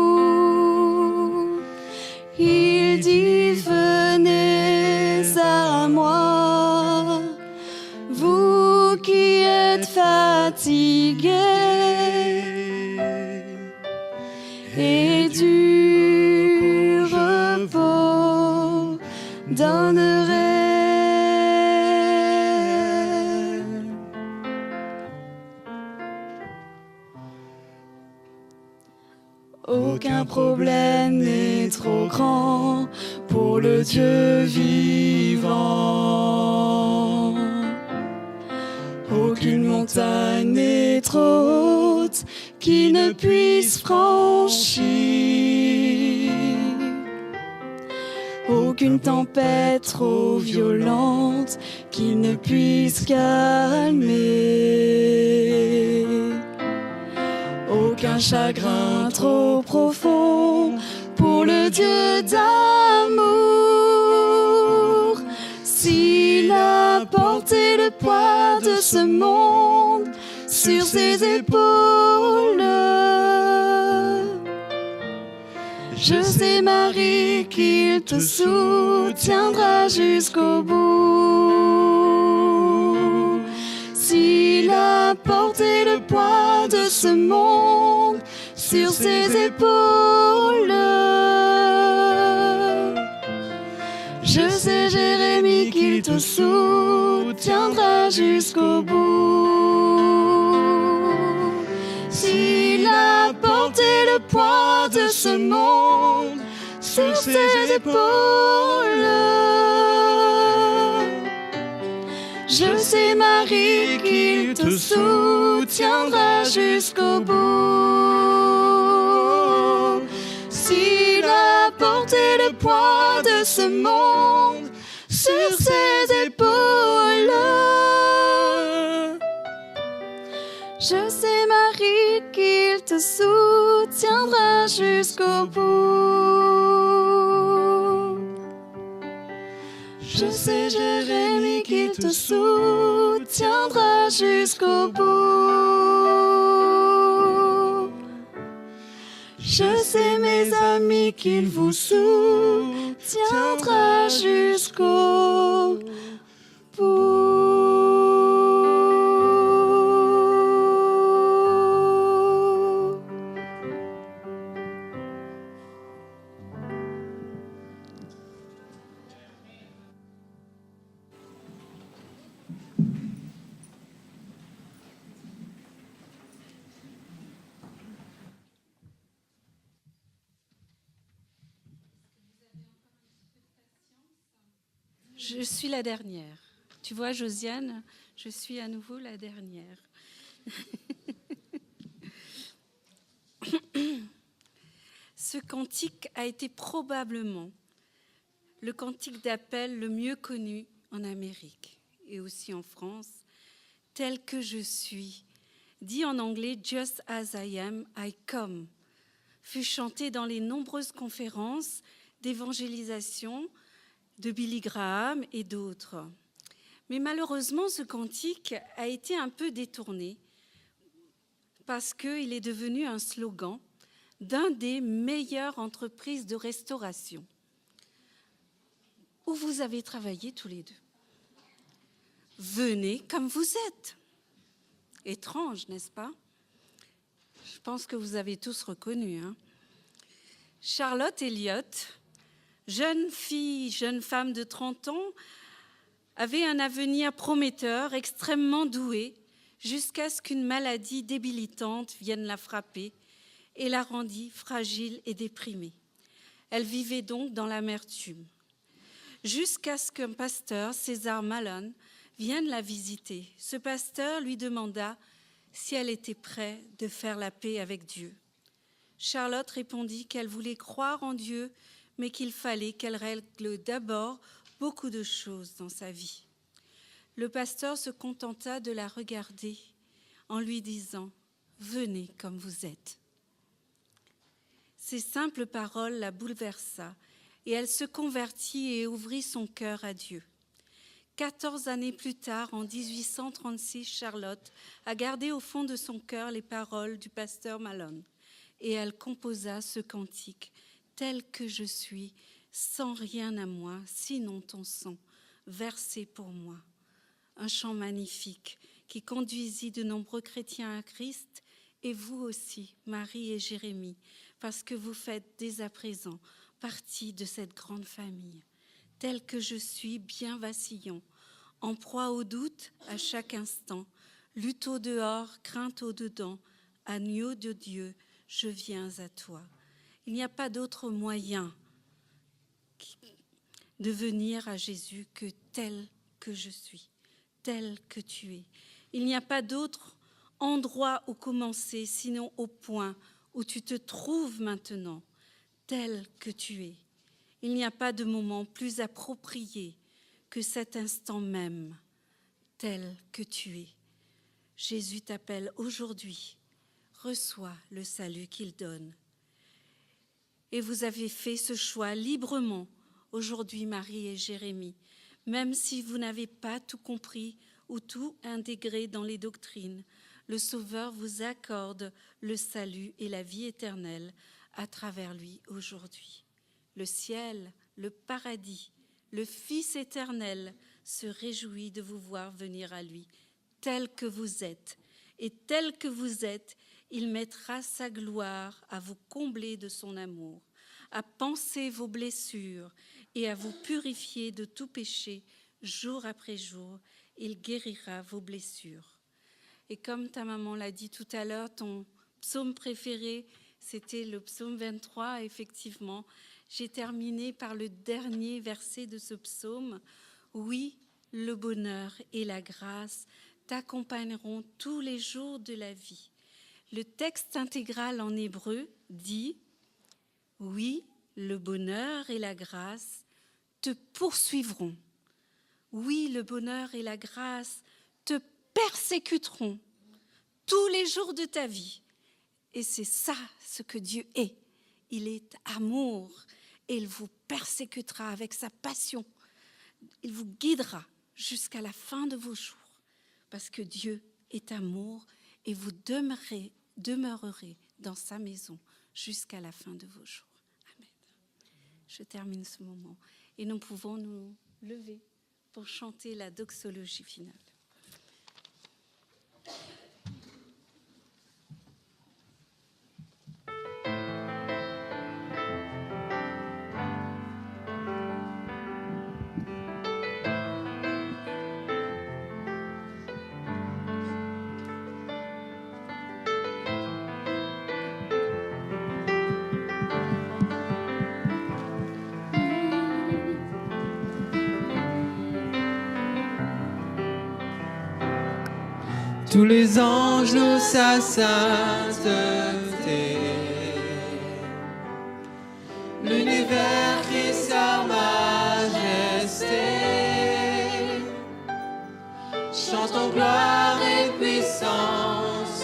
Il dit, venez à moi, vous qui êtes fatigués et du repos donnerai. Aucun problème n'est trop grand pour le Dieu vivant. Aucune montagne n'est trop haute qui ne puisse franchir. Aucune tempête trop violente qui ne puisse calmer. Aucun chagrin trop profond pour le Dieu d'amour. S'il a porté le poids de ce monde sur ses épaules, je sais, Marie, qu'il te soutiendra jusqu'au bout. S'il a porté le poids de ce monde sur ses épaules, je sais, Jérémie, qu'il te soutiendra jusqu'au bout. S'il a porté le poids de ce monde sur ses épaules, je sais, Marie, qu'il te soutiendra jusqu'au bout. S'il a porté le poids de ce monde sur ses épaules, je sais, Marie, qu'il te soutiendra jusqu'au bout. Je sais, Jérémie, qu'il te soutiendra jusqu'au bout. Je sais, mes amis, qu'il vous soutiendra jusqu'au bout. Je suis la dernière. Tu vois, Josiane, je suis à nouveau la dernière. Ce cantique a été probablement le cantique d'appel le mieux connu en Amérique et aussi en France, tel que je suis, dit en anglais « Just as I am, I come », fut chanté dans les nombreuses conférences d'évangélisation de Billy Graham et d'autres. Mais malheureusement, ce cantique a été un peu détourné parce qu'il est devenu un slogan d'un des meilleures entreprises de restauration où vous avez travaillé tous les deux. Venez comme vous êtes. Étrange, n'est-ce pas? Je pense que vous avez tous reconnu. Charlotte Elliott, jeune fille, jeune femme de 30 ans, avait un avenir prometteur, extrêmement douée, jusqu'à ce qu'une maladie débilitante vienne la frapper et la rendit fragile et déprimée. Elle vivait donc dans l'amertume, jusqu'à ce qu'un pasteur, César Malone, vienne la visiter. Ce pasteur lui demanda si elle était prête de faire la paix avec Dieu. Charlotte répondit qu'elle voulait croire en Dieu, mais qu'il fallait qu'elle règle d'abord beaucoup de choses dans sa vie. Le pasteur se contenta de la regarder en lui disant « Venez comme vous êtes ». Ces simples paroles la bouleversa et elle se convertit et ouvrit son cœur à Dieu. 14 années plus tard, en 1836, Charlotte a gardé au fond de son cœur les paroles du pasteur Malone et elle composa ce cantique « Tel que je suis, sans rien à moi, sinon ton sang, versé pour moi ». Un chant magnifique qui conduisit de nombreux chrétiens à Christ et vous aussi, Marie et Jérémie, parce que vous faites dès à présent partie de cette grande famille. Tel que je suis, bien vacillant, en proie au doute à chaque instant, lutte au dehors, crainte au dedans, agneau de Dieu, je viens à toi. Il n'y a pas d'autre moyen de venir à Jésus que tel que je suis, tel que tu es. Il n'y a pas d'autre endroit où commencer, sinon au point où tu te trouves maintenant, tel que tu es. Il n'y a pas de moment plus approprié que cet instant même, tel que tu es. Jésus t'appelle aujourd'hui, reçois le salut qu'il donne. Et vous avez fait ce choix librement aujourd'hui, Marie et Jérémie, même si vous n'avez pas tout compris ou tout intégré dans les doctrines. Le Sauveur vous accorde le salut et la vie éternelle à travers lui aujourd'hui. Le ciel, le paradis, le Fils éternel se réjouit de vous voir venir à lui, tel que vous êtes. Et tel que vous êtes, il mettra sa gloire à vous combler de son amour, à panser vos blessures et à vous purifier de tout péché jour après jour. Il guérira vos blessures. Et comme ta maman l'a dit tout à l'heure, ton psaume préféré, c'était le psaume 23, effectivement. J'ai terminé par le dernier verset de ce psaume. Oui, le bonheur et la grâce t'accompagneront tous les jours de la vie. Le texte intégral en hébreu dit « Oui, le bonheur et la grâce te poursuivront. Oui, le bonheur et la grâce te persécuteront tous les jours de ta vie. » Et c'est ça ce que Dieu est. Il est amour et il vous persécutera avec sa passion. Il vous guidera jusqu'à la fin de vos jours parce que Dieu est amour et vous demeurerez dans sa maison jusqu'à la fin de vos jours. Amen. Je termine ce moment et nous pouvons nous lever pour chanter la doxologie finale. Tous les anges louent sa sainteté. L'univers crie sa majesté. Chantons gloire et puissance,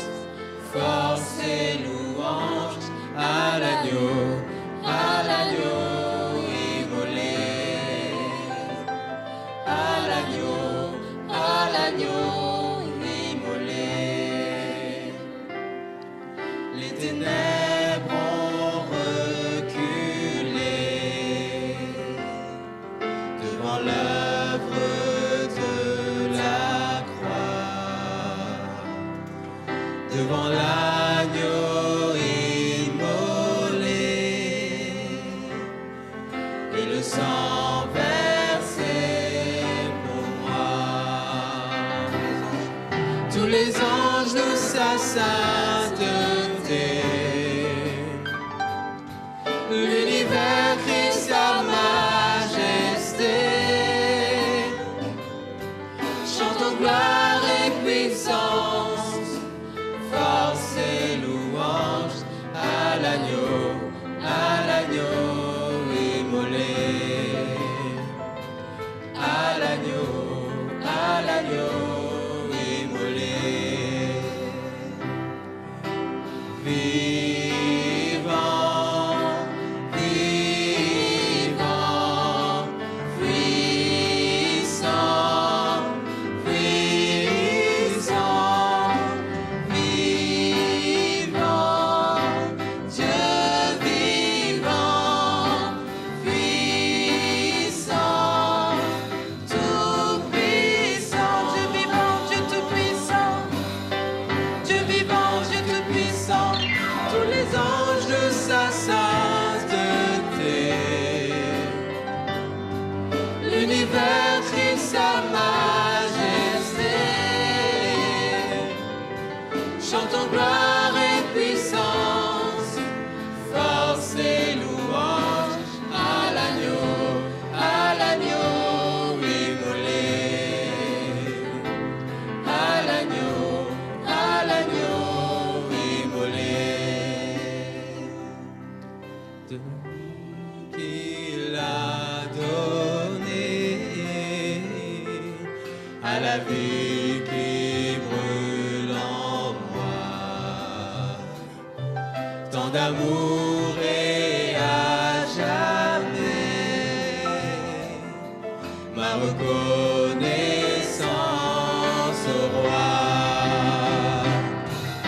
force et louange à l'agneau immolé. À l'agneau immolé. Les ténèbres ont reculé devant l'œuvre de la croix, devant l'agneau immolé et le sang versé pour moi. Tous les anges louent sa sainteté. L'univers crie sa majesté. Chantons gloire et puissance, force et louange à l'agneau immolé. À l'agneau immolé. Vivant, vivant, puissant, puissant, vivant, Dieu vivant, puissant, tout puissant, Dieu vivant, Dieu tout puissant, Dieu vivant, Dieu tout puissant. Tous les anges de sa sainteté. L'univers crie sa majesté. Chantons gloire et puissance, force et louange à l'agneau immolé. À l'agneau immolé. De qu'il a donné à la vie qui brûle en moi, tant d'amour et à jamais m'a reconnu.